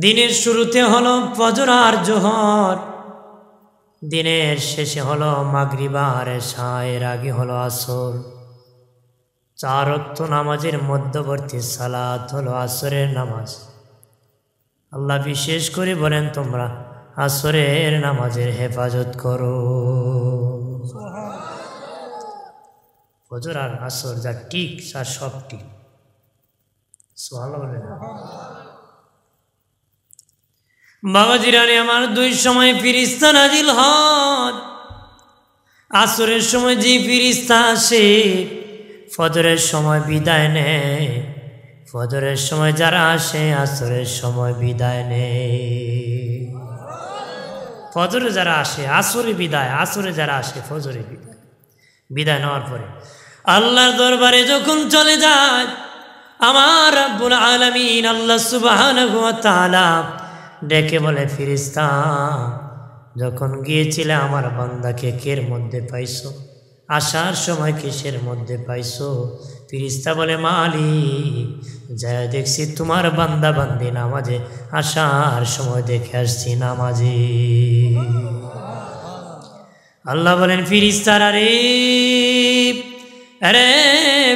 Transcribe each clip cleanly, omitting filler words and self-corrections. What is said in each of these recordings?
দিনের শুরুতে হলো ফজর আর জোহর, দিনের শেষে হলো মাগরিব আর এশা, এর আগে হলো আসর। 4 ওয়াক্ত নামাজের মধ্যবর্তী সালাত হলো আসরের নামাজ। আল্লাহ বিশেষ করে বলেন, তোমরা আসরের নামাজের হেফাজত করো। ফজর আর আসর যা ঠিক তার সব ঠিক। সুবহানাল্লাহ বলেন। বাবা জিরানি আমার, 2 সময় ফিরিস্তা নাজিল হয়। আসরের সময় যে ফিরিস্তা আসে, ফজরের সময় বিদায় নেয়। ফজরের সময় যারা আসে, আসরের সময় বিদায় নেয়। ফজরে যারা আসে আসরে বিদায়, আসরে যারা আসে ফজরে বিদায়। বিদায় নেওয়ার পরে আল্লাহর দরবারে যখন চলে যায়, আমার রাব্বুল আলামিন আল্লাহ সুবহানাহু ওয়া তাআলা ডেকে বলে, ফিরিস্তা যখন গিয়েছিলে আমার বান্দাকে কের মধ্যে পাইছো? আসার সময় কিসের মধ্যে পাইছো? ফিরিস্তা বলে, মালিক যা দেখছি তোমার বান্দা বান্দি নামাজে, আসার সময় দেখে আসছি নামাজে। আল্লাহ বলেন, ফিরিস্তারা রে, আরে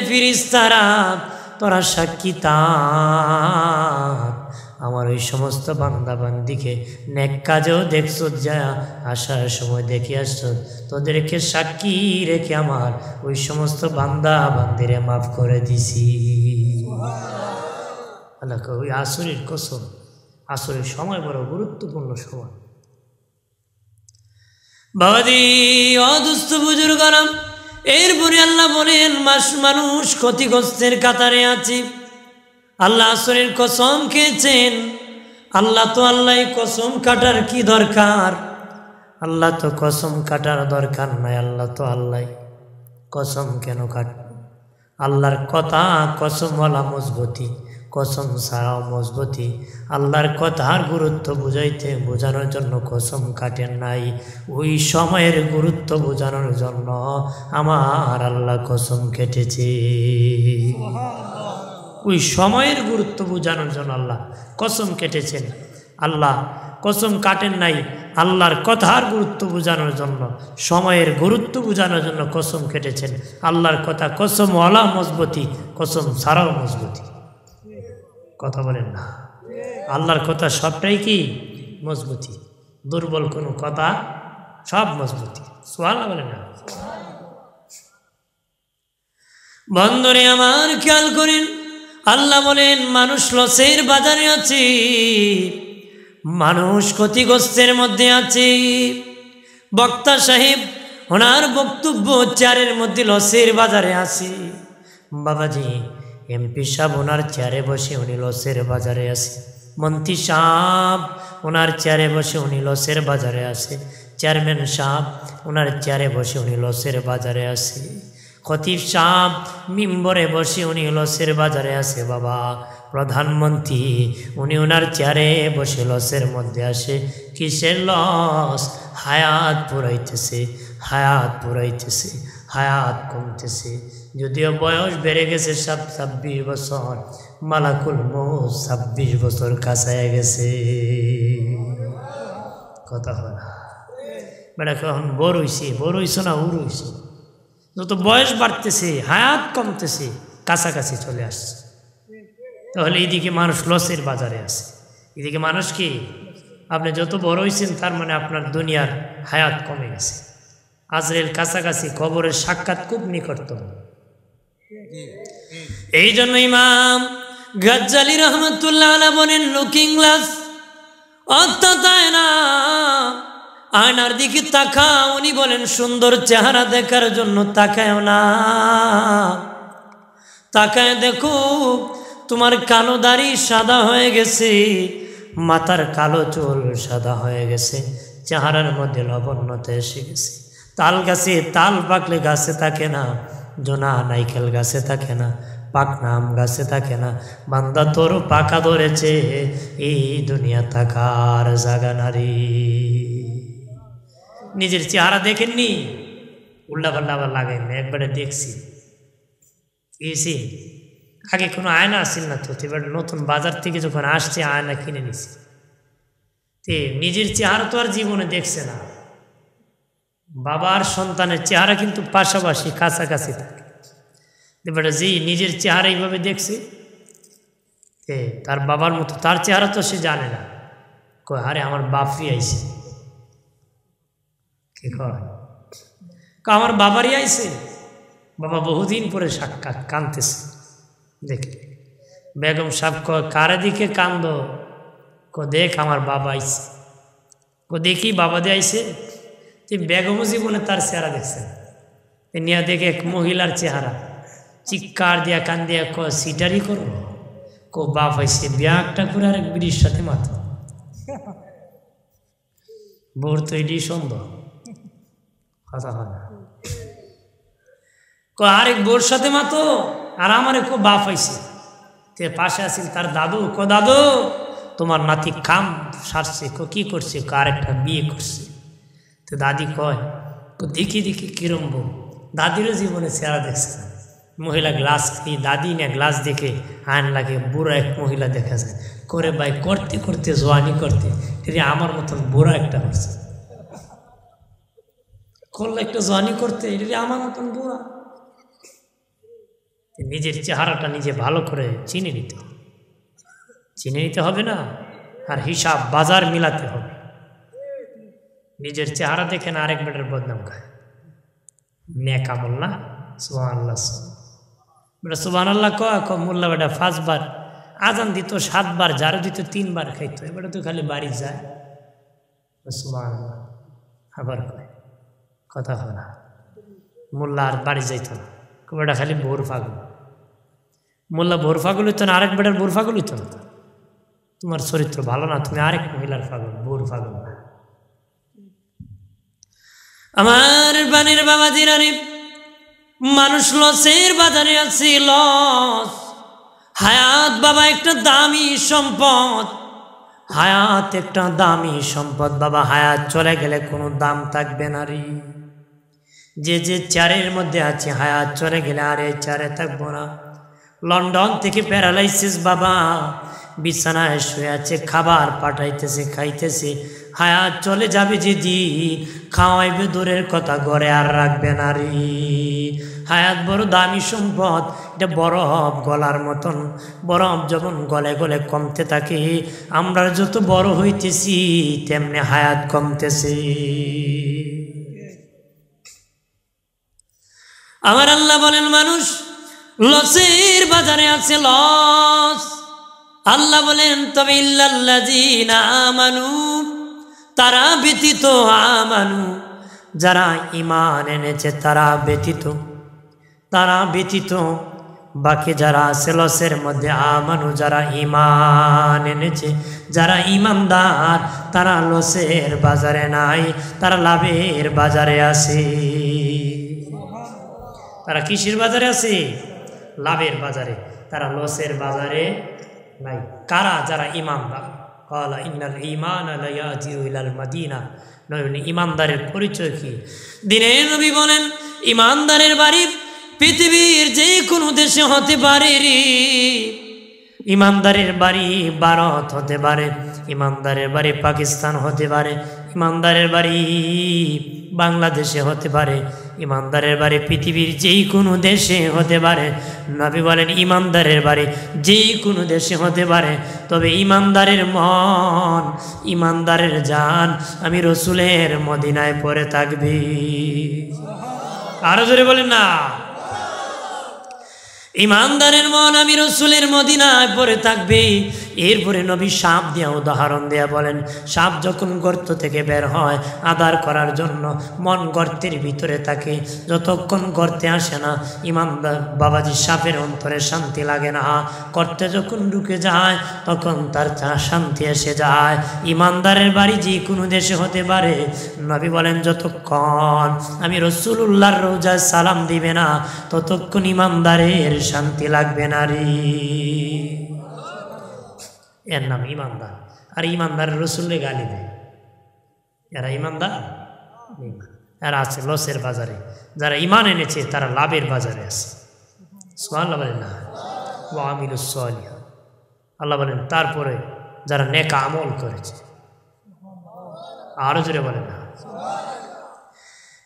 ফিরিস্তারা তোরা সাক্ষী তার, আমার ওই সমস্ত বান্দা বান্দিকে নেক কাজেও দেখছো, যা আসার সময় দেখে আসছো, তোদেরকে সাক্ষী রেখে আমার ওই সমস্ত বান্দা বান্দিরে মাফ করে দিছি। আল্লাহ ওই আসরের কসম, আসরের সময় বড় গুরুত্বপূর্ণ সময়। বাবাজি অদুস্থ বুজুর্গরা, এরপরে আল্লাহ বলেন, মানুষ ক্ষতিগ্রস্তের কাতারে আছে। আল্লাহ আসরের কসম খেয়েছেন। আল্লাহ তো আল্লাহ, কসম কাটার কি দরকার? আল্লাহ তো কসম কাটার দরকার নাই। আল্লাহ তো আল্লাহ, কসম কেন কাট? আল্লাহর কথা কসমওয়ালা মজবুতি, কসম ছাড়াও মজবুতি। আল্লাহর কথার গুরুত্ব বোঝানোর জন্য কসম কাটেন নাই, ওই সময়ের গুরুত্ব বোঝানোর জন্য আমার আল্লাহ কসম কেটেছে। ওই সময়ের গুরুত্ব বোঝানোর জন্য আল্লাহ কসম কেটেছেন। আল্লাহ কসম কাটেন নাই, আল্লাহর কথার গুরুত্ব বোঝানোর জন্য, সময়ের গুরুত্ব বোঝানোর জন্য কসম কেটেছেন। আল্লাহর কথা কসমওয়ালা মজবুতি, কসম ছাড়াও মজবুতি। কথা বলেন না? আল্লাহর কথা সবটাই কি মজবুতি, দুর্বল কোনো কথা সব মজবুতি। সুবহানাল্লাহ বলেন না? বন্ধুরে আমার খেয়াল করেন, আল্লাহ বলেন, মানুষ লসের বাজারে আছে, মানুষ ক্ষতিগ্রস্তের মধ্যে আছে। বক্তা সাহেব ওনার বক্তব্য চেয়ারের মধ্যে লসের বাজারে আছে। বাবাজি এমপি সাহেব ওনার চেয়ারে বসে উনি লসের বাজারে আছে। মন্ত্রী সাহেব ওনার চেয়ারে বসে উনি লসের বাজারে আছে। চেয়ারম্যান সাহেব ওনার চেয়ারে বসে উনি লসের বাজারে আছে। খতিব সাহেব মিম্বরে বসে উনি লসের বাজারে আছে। বাবা প্রধানমন্ত্রী উনি ওনার চেয়ারে বসে লসের মধ্যে আসে। কিসের লস? হায়াত পুরাইতেছে, হায়াত পুরাইতেছে, হায়াত কমতেছে। যদিও বয়স বেড়ে গেছে 26 বছর, মালাকুল মউত 26 বছর কাছায় গেছে। কথা হয় না? বেড়া কখন বড় হইছো না উড় হইছো? যত বয়স বাড়তেছে হায়াত কমতেছে, কাছাকাছি চলে আসছে। তাহলে এইদিকে মানুষ লসের বাজারে আছে, এদিকে মানুষ কি? আপনি যত বড় হয়েছেন তার মানে আপনার দুনিয়ার হায়াত কমে গেছে। আজরাইল কাছাকাছি, কবরের সাক্ষাৎ খুব নিকটতম। এই জন্য ইমাম গাজ্জালী রহমাতুল্লাহ আলাইহি বলেন, লুকিং গ্লাস অর্থাৎ আয়না, আয়নার দিকে তাকাও। উনি বলেন, সুন্দর চেহারা দেখার জন্য তাকায়ও না, তাকায় দেখো তোমার কালো দাড়ি সাদা হয়ে গেছে, মাথার কালো চুল সাদা হয়ে গেছে, চেহারার মধ্যে লবণ্যতা এসে গেছে। তাল গাছে তাল পাকলে গাছে থাকে না, জোনা নাইকেল গাছে থাকে না, পাকনা আম গাছে থাকে না। বান্দা তোর পাকা ধরেছে, এই দুনিয়া থাকার জায়গা নারী। নিজের চেহারা দেখেননি? উল্টা পাল্টা আবার লাগাই না, একবারে দেখছি। আগে কোনো আয়না আসছিল না তো, এবার নতুন বাজার থেকে যখন আসছে আয়না কিনে নিছি। তে নিজের চেহারা তো আর জীবনে দেখছে না, বাবার সন্তানের চেহারা কিন্তু পাশাপাশি কাছাকাছি থাকে। বেটা যে নিজের চেহারা এইভাবে দেখছে, তার বাবার মতো তার চেহারা তো সে জানে না। কয় আরে আমার বাপই আইছে, কি কয় আমার বাবারই আইছে। বাবা বহুদিন পরে সাক্ষাৎ, কাঁদতেছে দেখে। বেগম সাহেব কয় কার দিকে কান্দ? দেখ আমার বাবা আইছে। দেখি বাবা দিয়ে আইছে। বেগমও জীবনে তার চেহারা দেখছে নিয়ে দেখে এক মহিলার চেহারা, চিৎকার দিয়া কান দিয়া সিটারি করো, বাপ আইছে ব্যাগটা করে আরেক বিড়ির সাথে মাথা বোর তো এটি সম্ভব কথা হয় না। আরেক বোর সাথে মাতো আর আমার বাপ আইছে। পাশে আসিল তার দাদু, দাদু তোমার নাতি কাম সারছে। কি করছে? আরেকটা বিয়ে করছে। তো দাদি কয় দেখি দেখি কিরম বউ। দাদিরও জীবনে চেহারা দেখছে না। মহিলা গ্লাস দাদি না গ্লাস দেখে আয়ন লাগে, বুড়া এক মহিলা দেখা যায়। করে ভাই করতে করতে জোয়ানি করতে আমার মতন বুড়া একটা হচ্ছে, করলে একটা জোয়ানি করতে আমার মতন বুড়া। নিজের চেহারাটা নিজে ভালো করে চিনে নিতে হবে না, আর হিসাব বাজার মিলাতে হবে। নিজের চেহারা দেখে না আরেক বেটার বদনাম খায়, নেক আমল না। সুবহানাল্লাহ বেটা সুবহানাল্লাহ মোল্লা বেটা 5 বার আজান দিত, 7 বার ঝাড়ু দিত, 3 বার খাইতো। এবারে তো খালি বাড়ি যায় সুবহানাল্লাহ, আবার কয় কথা হয় না। মোল্লা আর বাড়ি যাইতো না, বেটা খালি ভোর ফাগুল। মোল্লা ভোর ফাগুল হইতো না, আরেক বেটার ভোর ফাগুল হইতো না। তোমার চরিত্র ভালো না, তুমি আরেক মহিলার ফাগুল, ভোর ফাগুল না। আমার বানের বাবা জিরানি মানুষ লসের বাজারে আছে, লস। হায়াত বাবা একটা দামি সম্পদ, হায়াত একটা দামি সম্পদ বাবা। হায়াত চলে গেলে কোনো দাম থাকবে না রে। যে চেয়ারের মধ্যে আছে হায়াত চলে গেলে আর এই চেয়ারে থাকবো না। লন্ডন থেকে প্যারালাইসিস বাবা, বিছানায় শুয়ে আছে, খাবার পাঠাইতেছে, খাইতেছে। হায়াত চলে যাবে যেদিন, খাওয়াইবে দূরের কথা, ঘরে আর রাখবে না রে। হায়াত বড় দামি সম্পদ, এটা বরফ গলার মতন। বরফ যখন গলে গলে কমতে থাকে, আমরা যত বড় হইতেছি তেমনি হায়াত কমতেছে। আমার আল্লাহ বলেন মানুষ লসের বাজারে আছে, লস। আল্লাহ বলেন তবে ইল্লাল্লাযীনা আমানু, তারা ব্যতীত, আমানু যারা ঈমান এনেছে তারা ব্যতীত, বাকি যারা আছে লসের মধ্যে। আমানু যারা ঈমান এনেছে, যারা ঈমানদার, তারা লসের বাজারে নাই, তারা লাভের বাজারে আছে। তারা কিসের বাজারে আছে? লাভের বাজারে, তারা লসের বাজারে নাই। কারা? যারা ঈমানদার। ক্বালা ইন্নাল ঈমানা লা ইয়াজিউ ইলাল মাদিনা। নবী ঈমানদারের পরিচয় কি? দিনের নবী বলেন ঈমানদারের বাড়ি পৃথিবীর যে কোনো দেশে হতে পারে রে। ঈমানদারের বাড়ি ভারত হতে পারে, ঈমানদারের বাড়ি পাকিস্তান হতে পারে, ঈমানদারের বাড়ি বাংলাদেশে হতে পারে, ঈমানদারের বাড়ি পৃথিবীর যেই কোনো দেশে হতে পারে। নবী বলেন ঈমানদারের বাড়ি যেই কোনো দেশে হতে পারে, তবে ঈমানদারের মন, ঈমানদারের জান আমি রসুলের মদিনায় পড়ে থাকবি। আরো জোরে বলেন না। ঈমানদারের মন আমি রসুলের মদিনায় পড়ে থাকবে। এরপরে নবী সাপ দিয়া উদাহরণ দেয়া বলেন, সাপ যখন গর্ত থেকে বের হয় আদার করার জন্য, মন গর্তের ভিতরে থাকে, যতক্ষণ গর্তে আসে না ঈমানদার বাবাজি সাপের অন্তরে শান্তি লাগে না। গর্তে যখন ঢুকে যায় তখন তার শান্তি এসে যায়। ঈমানদারের বাড়ি যে কোনো দেশে হতে পারে। নবী বলেন যতক্ষণ আমি রাসূলুল্লাহর রওজায় সালাম দিবে না ততক্ষণ ঈমানদারের শান্তি লাগবে না রে। এর নাম ঈমানদার। আর ঈমানদার রসুলকে গালি দেয়, এরা ঈমানদার? এরা আছে লসের বাজারে। যারা ঈমান এনেছে তারা লাভের বাজারে আছে। সুবহানাল্লাহ বলেন না। ওয়া আমিলুস সালিহাত, আল্লাহ বলেন তারপরে যারা নেক আমল করেছে, আরো জোরে বলেন না।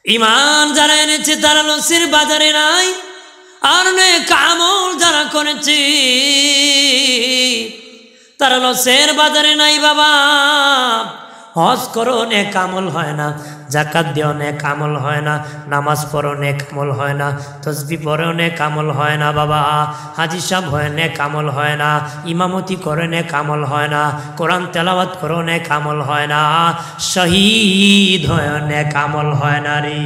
ঈমান যারা এনেছে তারা লসের বাজারে নাই, আর নেক আমল যারা করেছে তারা লসের বাজারে নাই। বাবা হজ করো নেক আমল হয় না, যাকাত দিও নেক আমল হয় না, নামাজ পড়ো নেক আমল হয় না, তসবিহ পড়ো নেক আমল হয় না, বাবা হাজি সাহেব হয় নেক আমল হয় না, ইমামতি করে নেক আমল হয় না, কোরআন তেলাওয়াত করো নেক আমল হয় না, শহীদ হয় নেক আমল হয় না রে।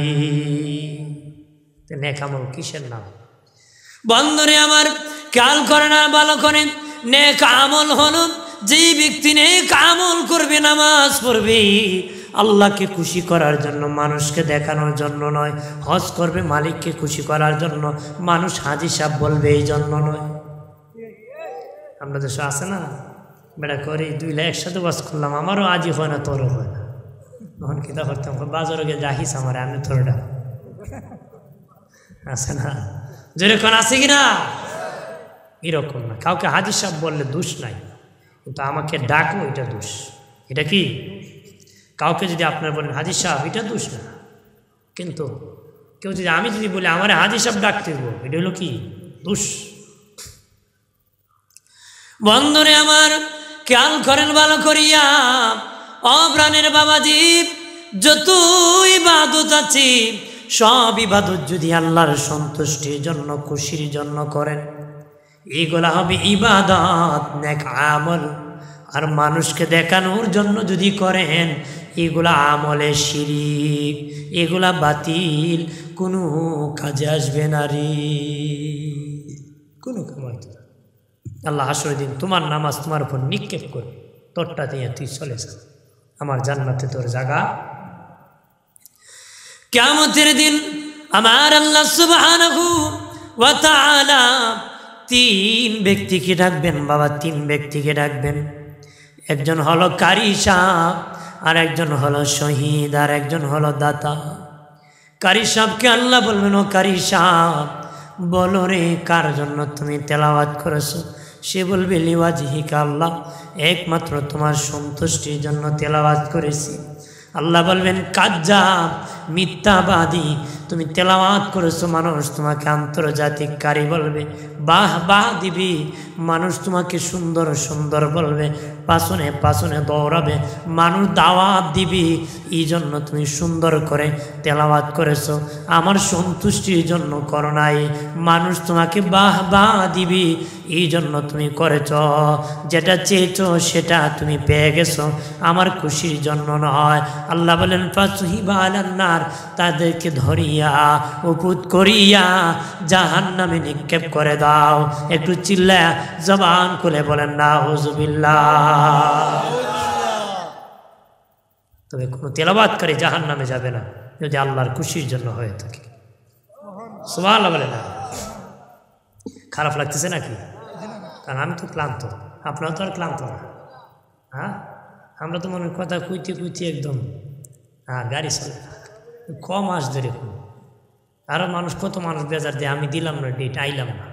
নেক আমল কিসের নাম? বন্ধুরে আমার খেয়াল করে না ভালো করে, নেক আমল হলো যে ব্যক্তি নেক আমল করবে, নামাজ পড়বে আল্লাহকে খুশি করার জন্য, মানুষকে দেখানোর জন্য নয়। হজ করবে মালিককে খুশি করার জন্য, মানুষ হাজি সাহেব বলবে এই জন্য নয়। আমরা দেশে আছে না বেড়া করি 2 লাখ একসাথে বাস করলাম, আমারও আজই হয় না তোরও হয় না, তখন কিতা করতাম বাজারে গিয়ে যাহিস আমার আমি তোরটা আছে না, যেরকম আছে কিনা এরকম না। কাউকে হাজি সাহেব বললে দোষ নাই, কিন্তু আমাকে ডাকো এটা দোষ। এটা কি? কাউকে যদি আপনার বলেন হাজি সাহেব এটা দোষ না, কিন্তু কেউ যদি আমি যদি বলি আমার হাজি সাহেব ডাকতে হইব, এটা হলো কি? দোষ। বন্ধুরে আমার খেয়াল করেন ভালো করিয়া, অপ্রাণের বাবাজি যত ইবাদত আছে সব ইবাদত যদি আল্লাহর সন্তুষ্টির জন্য, খুশির জন্য করেন, এগুলা হবে ইবাদত, নেক আমল। আর মানুষকে দেখানোর জন্য যদি করেন, এগুলা আমলে শিরিক, এগুলা বাতিল, কোনো কাজে আসবে না রে, কোনো কাম হইতো না। আল্লাহ হাসরের দিন তোমার নামাজ তোমার উপর নিক্ষেপ করবে, তোরটা দিয়ে তুই চলে যা, আমার জান্নাতে তোর জায়গা। কিয়ামতের দিন আমার আল্লাহ সুবহানাহু ওয়া তাআলা 3 ব্যক্তিকে ডাকবেন বাবা, 3 ব্যক্তিকে ডাকবেন। একজন হলো কারি সাহেব, আর একজন হলো শহীদ, আর একজন হলো দাতা। কারি সাহেবকে আল্লাহ বলবেন, ও কারি সাহেব বলো রে কার জন্য তুমি তেলাওয়াত করেছো? সে বলবে লিওয়াজহিকা আল্লাহ, একমাত্র তোমার সন্তুষ্টির জন্য তেলাওয়াত করেছি। আল্লাহ বলবেন কাজ্জাব, মিথ্যাবাদী, তুমি তেলাওয়াত করেছো, মানুষ তোমাকে আন্তর্জাতিক কারি বলবে, বাহ বাহ দিবি, মানুষ তোমাকে সুন্দর সুন্দর বলবে, পাশনে পাশনে দৌড়াবে, মানুষ দাওয়াত দিবি, এই জন্য তুমি সুন্দর করে তেলাওয়াত করেছো, আমার সন্তুষ্টির জন্য করো নাই। মানুষ তোমাকে বাহ বাহ দিবি, এই জন্য তুমি করেছ, যেটা চেয়েছো সেটা তুমি পেয়ে গেছো, আমার খুশির জন্য নয়। আল্লাহ বলেন ফাসহিবা আলান্নার, তাদেরকে ধরিয়া উপুত করিয়া জাহান্নামে নিক্ষেপ করে দাও। একটু চিল্লা জবান খুলে বলেন নাউযুবিল্লাহ। তবে কোনো তেলাওয়াতকারী জাহান্নামে যাবে না যদি আল্লাহর খুশির জন্য হয়ে থাকে। সুবহানাল্লাহ বলে না? খারাপ লাগতেছে নাকি? কারণ আমি তো ক্লান্ত, আপনারা তো আর ক্লান্ত না। হ্যাঁ, আমরা তো মনে কথা কুইতে কুইতে একদম গাড়ি চলে কম আসবে এরকম। আরও মানুষ, কত মানুষ বেজার দিয়ে আমি দিলাম না ডেট, আইলাম না,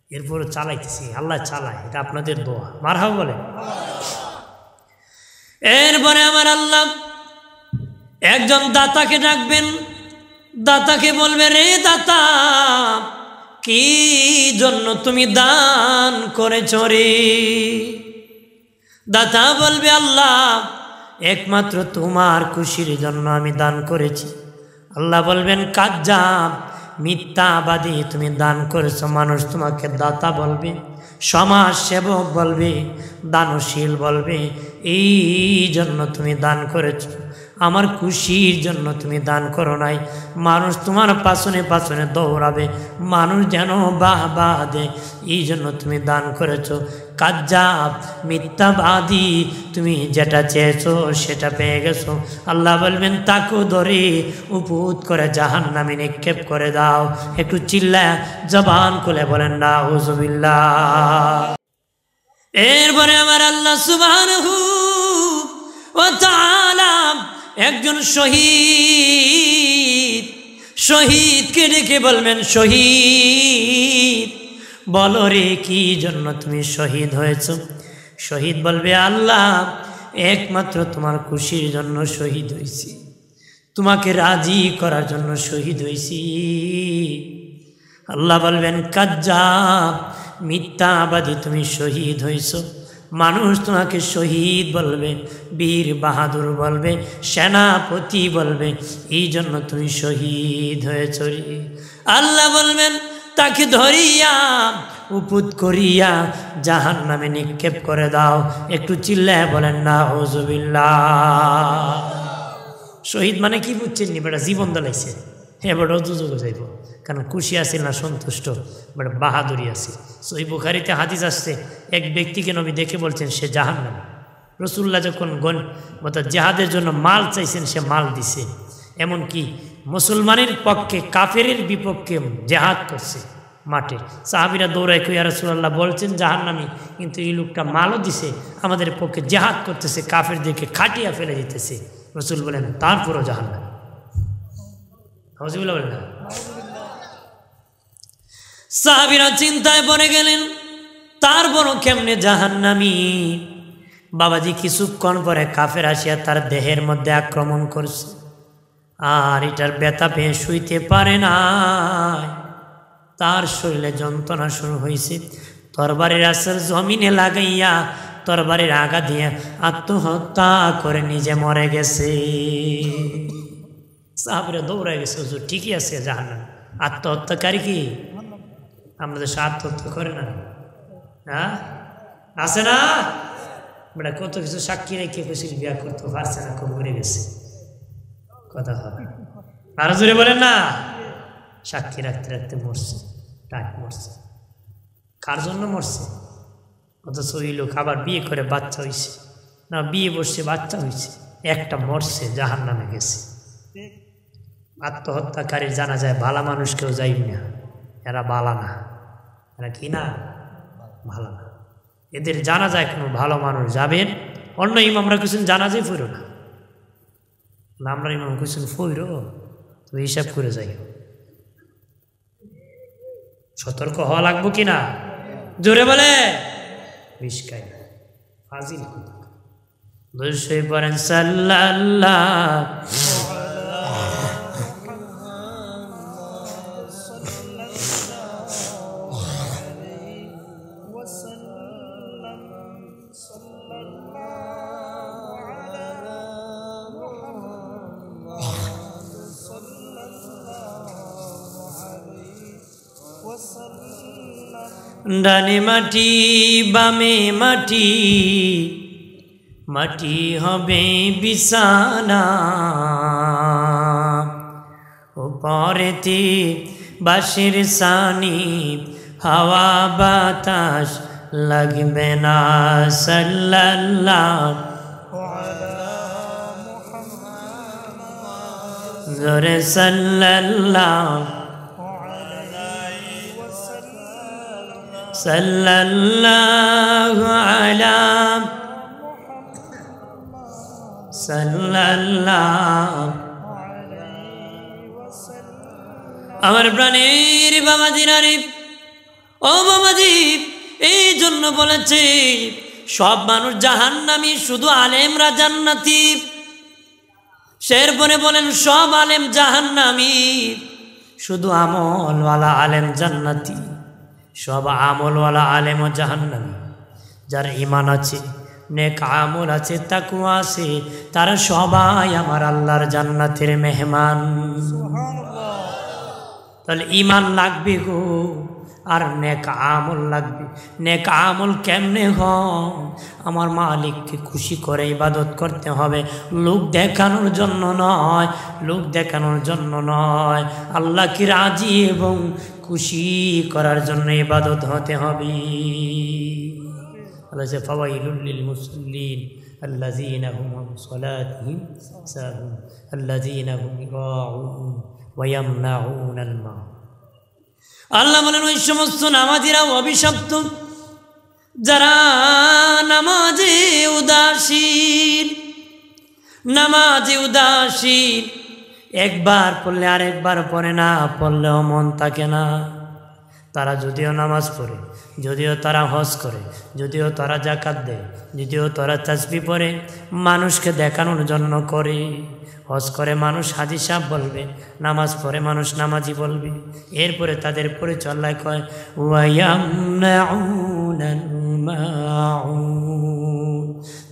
এরপরে চালাইতেছি, আল্লাহ চালায়, এটা আপনাদের দোয়া, মারহাবা বলে। এরপরে আমার আল্লাহ একজন দাতাকে ডাকবেন, দাতাকে বলবে রে দাতা, কি জন্য তুমি দান করেছ রে? দাতা বলবে আল্লাহ একমাত্র তোমার খুশির জন্য আমি দান করেছি। আল্লাহ বলবেন কাজ্জাব, মিথ্যাবাদী, তুমি দান করেছো, মানুষ তোমাকে দাতা বলবে, সমাজ সেবক বলবে, দানশীল বলবে, এই জন্য তুমি দান করেছো, আমার খুশির জন্য তুমি দান করো নাই। মানুষ তোমার পাছনে পাছনে দৌড়াবে, মানুষ যেন বাহ বাহ দে, এই জন্য তুমি দান করেছো। কাজ্জাব, মিথ্যাবাদী, তুমি যেটা চেয়েছো সেটা পেয়ে গেছো। আল্লাহ বলবেন তাকে ধরে উপুত করে জাহান্নামে নিক্ষেপ করে দাও। একটু চিল্লা জবান খুলে বলেন নাউযুবিল্লাহ। এরপরে আমার আল্লাহ সুবহানাহু ওয়া তাআলা একজন শহীদকে ডেকে বলবেন, শহীদ বলো রে কি জন্য তুমি শহীদ হয়েছ? শহীদ বলবে আল্লাহ একমাত্র তোমার খুশির জন্য শহীদ হয়েছি, তোমাকে রাজি করার জন্য শহীদ হয়েছি। আল্লাহ বলবেন কাজ্জাব, মিথ্যাবাদী, তুমি শহীদ হয়েছ। মানুষ তোমাকে শহীদ বলবে, বীর বাহাদুর বলবে, সেনাপতি বলবে, এই জন্য তুমি শহীদ হয়েছ রে। আল্লাহ বলবেন তাকে ধরিয়া উপুত করিয়া জাহান্নামে নিক্ষেপ করে দাও। একটু চিল্লায় বলেন নাউযুবিল্লাহ। শহীদ মানে কি বুঝছেন নি? বেটা জীবন দালাইছে, এবার দুযোগ যাইব, কারণ খুশি আছে না সন্তুষ্ট, বেটা বাহাদুরি আছে। সহিহ বুখারীতে হাদিস আসছে, এক ব্যক্তিকে নবী দেখে বলছেন সে জাহান্নামী। রাসূলুল্লাহ যখন জিহাদের জন্য মাল চাইছেন, সে মাল দিছে। এমনকি মুসলমানের পক্ষে কাফেরের বিপক্ষে জেহাদ করছে মাঠে। সাহাবীরা দৌড়ায় কই, ইয়া রাসূলুল্লাহ বলছেন জাহান্নামী, কিন্তু এই লোকটা মালও দিছে, আমাদের পক্ষে জেহাদ করতেছে, কাফেরদেরকে খাটিয়া ফেলে দিতেছে। রাসূল বলেন তারপরও জাহান্নামী। নাউযুবিল্লাহ বলেন না। সাহাবীরা চিন্তায় পড়ে গেলেন, তারপরও কেমনে জাহান্নামী? বাবাজি কিছুক্ষণ পরে কাফের আসিয়া তার দেহের মধ্যে আক্রমণ করছে, আর এটার ব্যথা পেয়ে শুইতে পারে না। তার শরীরে যন্ত্রণা শুরু হয়েছে। তরবারির আসর জমিনে লাগাইয়া তরবারির আগা দিয়ে আত্মহত্যা করে নিজে মরে গেছে। সাহাবীরা দৌড়ায় গেছে, হুজুর ঠিকই আছে জাহান্নামী। আত্মহত্যাকারী কি আমাদের সাথে আত্মহত্যা করে না? হ্যাঁ আছে না? বেটা কত কিছু সাক্ষী রেখে কেছিল, বিয়া করতে পারছে না, খুব মরে গেছে। কথা হবে আরো জোরে বলেন না। সাক্ষী রাখতে রাখতে মরছে, টাক মরছে। কার জন্য মরছে? অথচ ওই লোক আবার বিয়ে করে বাচ্চা হয়েছে, না বিয়ে বসছে বাচ্চা হয়েছে, একটা মরছে, জাহান্নামে গেছে। আত্মহত্যাকারীর জানা যায় ভালো মানুষ কেউ যাইব না, এরা বালা না, এরা কি না ভালো না। এদের জানা যায় কোনো ভালো মানুষ যাবেন। অন্য ইমামরা কিছু জানা যায় ফুরো না, আমরা ইমাম কিছু ফুরো, তো হিসাব করে যাই। সতর্ক হওয়া লাগবো কিনা? জোরে বলে বিষ্কাই ফাজিল দুশোই পড়েন সাল্লাল্লাহু ডানে মাটি বামে মাটি, মাটি হবে বিছানা, উপরেতে বাঁশের ছানি, হাওয়া বাতাস লাগবে না। সাল্লাল্লাহু জোরে সাল্লাল্লাহু সাল্লাল্লাহু আলা সাল্লাল্লাহু। আমার প্রাণের বাবাজিরা রে, ও বাবাজি, এই জন্য বলেছে সব মানুষ জাহান্নামী, শুধু আলেমরা জান্নাতি। শের পরে বলেন সব আলেম জাহান্নামী, শুধু আমলওয়ালা আলেম জান্নাতি। সব আমলওয়ালা আলেম ও জাহান্নামী। যার ঈমান আছে, নেক আমল আছে, তাকওয়া আছে, তারা সবাই আমার আল্লাহর জান্নাতের মেহমান। তাহলে ঈমান লাগবে গো, আর নেক আমল লাগবে। নেক আমল কেমনে হয়? আমার মালিককে খুশি করে ইবাদত করতে হবে, লোক দেখানোর জন্য নয়, লোক দেখানোর জন্য নয়, আল্লাহকে রাজি এবং খুশি করার জন্য ইবাদত হতে হবে। আল্লাহ বলেছে ফাওয়াইলুল লিল মুসাল্লিন আল্লাযীনা হুম আন সালাতিহিম সাহুন আল্লাযীনা হুম ইরাউন ওয়া ইয়ামনাউনাল মাউন। আল্লাহ বলেন ওই সমস্ত নামাজিরা অভিশপ্ত যারা নামাজে উদাসীন, নামাজে উদাসীন, একবার পড়লে আরেকবার পড়ে না, পড়লেও মন থাকে না। তারা যদিও নামাজ পড়ে, যদিও তারা হজ করে, যদিও তারা যাকাত দেয়, যদিও তারা তাসবিহ পড়ে, মানুষকে দেখানোর জন্য করে। হজ করে মানুষ হাজি সাহেব বলবে, নামাজ পড়ে মানুষ নামাজি বলবে। এরপরে তাদের পরিচর্যায় কয় ওয়ায়ামনাউনাল মাউন,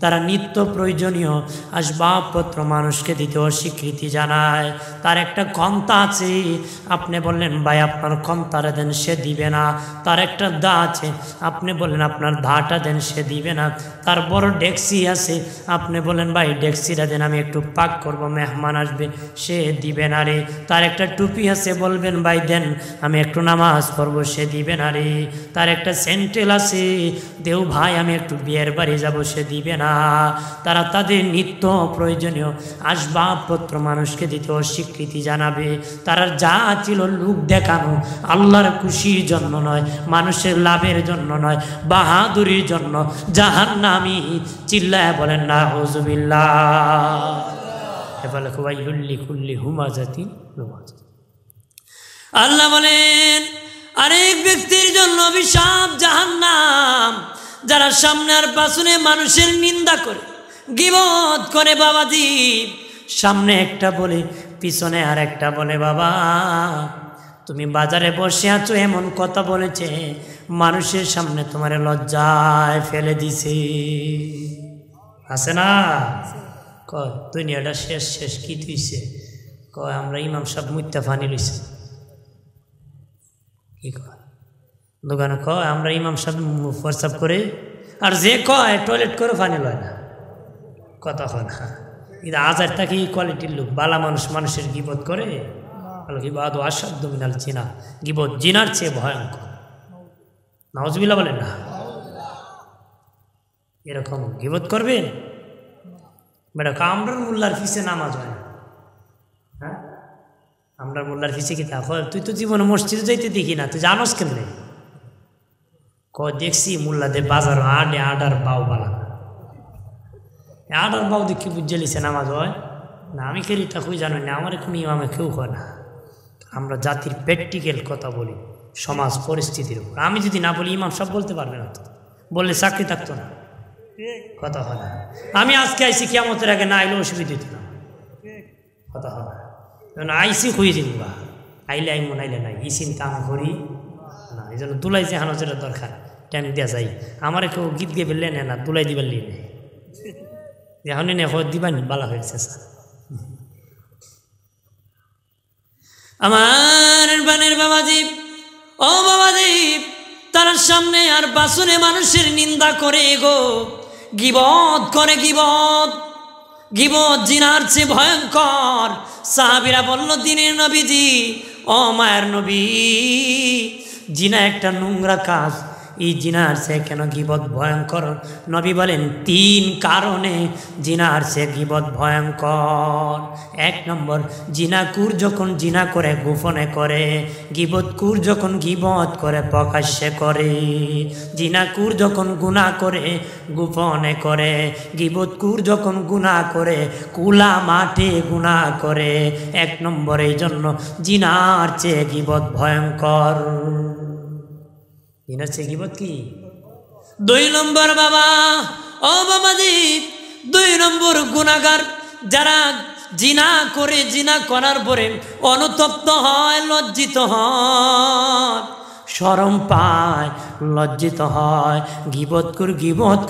তারা নিত্য প্রয়োজনীয় আসবাবপত্র মানুষকে দিতে অস্বীকৃতি জানায়। তার একটা ক্ষমতা আছে, আপনি বললেন ভাই আপনার ক্ষমতাটা দেন, সে দিবে না। তার একটা দা আছে, আপনি বললেন আপনার ধাটা দেন, সে দিবে না। তার বড় ডেক্সি আছে, আপনি বললেন ভাই ডেক্সিটা দেন, আমি একটু পাক করব, মেহমান আসবে, সে দিবে না রে। তার একটা টুপি আছে, বলবেন ভাই দেন, আমি একটু নামাজ পড়বো, সে দিবে না রে। তার একটা স্যান্ডেল আছে, দেও ভাই আমি একটু বিয়ের বাড়ি যাব, সে দিবে না। তারা তাদের নিত্য প্রয়োজনীয় আসবাবপত্র মানুষকে দিতে অস্বীকৃতি জানাবে। তারা যা ছিল লোক দেখানো, আল্লাহর খুশির জন্য নয়, মানুষের লাভের জন্য নয়, বাহাদুরির জন্য। জাহান্নামী, চিল্লায় বলেন নাউযুবিল্লাহ। আল্লাহ বলেন আরেক ব্যক্তির জন্য অভিশাপ জাহান্নাম, যারা সামনে আর পাছনে মানুষের নিন্দা করে, গীবত করে। বাবাজি, সামনে একটা বলে, পিছনে আর একটা বলে। বাবা তুমি বাজারে বসে আছো, এমন কথা বলেছে, মানুষের সামনে তোমার লজ্জায় ফেলে দিছে। আছে না? কয় দুনিয়াটা শেষ শেষ, কি তুইছে? কয় আমরা ইমাম সাহেব মুত্তা ফানি লইছে। কি কয়? দোকানে কয় আমরা ইমাম সাহেব প্রস্রাব করে, আর যে কয় টয়লেট করে ফানি লয় না। কথা হয় না। কিন্তু আজারটা কি কোয়ালিটির লোক, বালা মানুষ মানুষের গীবত করে। গীবত আসাধ্য মিনাল জিনা, গীবত জিনার চেয়ে ভয়ঙ্কর। নাউজুবিল্লাহ বলেন না। এরকম গীবত করবেন বেটা, আমরার মোল্লার ফিসে নামাজ হয় না। হ্যাঁ, আমরার মোল্লার ফিসে কি তা? তুই তো জীবনে মসজিদে যাইতে দেখি না, তুই জানোস কেমনে? দেখছি মোল্লাদের বাজার আডে আডার বাউ বালা, আডার বাউ দেখি বুঝে লিছে নামাজ হয় না। আমি খেলি তা খুঁজে জানি না, আমার কোনো ইমামে কেউ হয় না। আমরা জাতির প্র্যাকটিক্যাল কথা বলি, সমাজ পরিস্থিতির উপর। আমি যদি না বলি, ইমাম সব বলতে পারবে না, তো বললে চাকরি থাকতো না। কথা হয় না। আমি আজকে আইসি, কিয়ামতের আগে না আইলে অসুবিধা হতো না। কথা হয় না। আইসি খুঁজে দিন বা আইলে আইমো, নাইলে নাই, ইসিন কাম করি না। এই জন্য দুলাই যে হানো যেটা দরকার টাইম দেওয়া যায়। আমার কেউ গীত গিয়ে ফেললে না, দুলাই দিবার লিয়ে নেই, এখন নে দিবানি বালা হয়েছে। স্যার আমার বানের বাবাজি, ও বাবাজি, তার সামনে আর পাছনে মানুষের নিন্দা করে গো, গীবত করে। গীবত, গীবত জিনার চেয়ে ভয়ঙ্কর। সাহাবীরা বলল দিনের নবীজি, ও মায়ের নবী, জিনা একটা নোংরা কাজ, এই জিনার চেয়ে কেন গীবত ভয়ঙ্কর? নবী বলেন 3 কারণে জিনার চেয়ে গীবত ভয়ঙ্কর। 1 নম্বর, জিনাকুর যখন জিনা করে গোপনে করে, গীবতকুর যখন গীবত করে প্রকাশ্যে করে। জিনাকুর যখন গুনাহ করে গোপনে করে, গীবতকুর যখন গুনাহ করে কুলা মাঠে গুনাহ করে। 1 নম্বর, এই জন্য জিনার চেয়ে গীবত ভয়ঙ্কর। জিনার চেয়ে গীবত কি? 2 নম্বর বাবা, ও বাবাজি, 2 নম্বর গুনাহগার যারা জিনা করে, জিনা করার পরে অনুতপ্ত হয়, লজ্জিত হয়, শরম পায়, লজ্জিত হয়। গীবত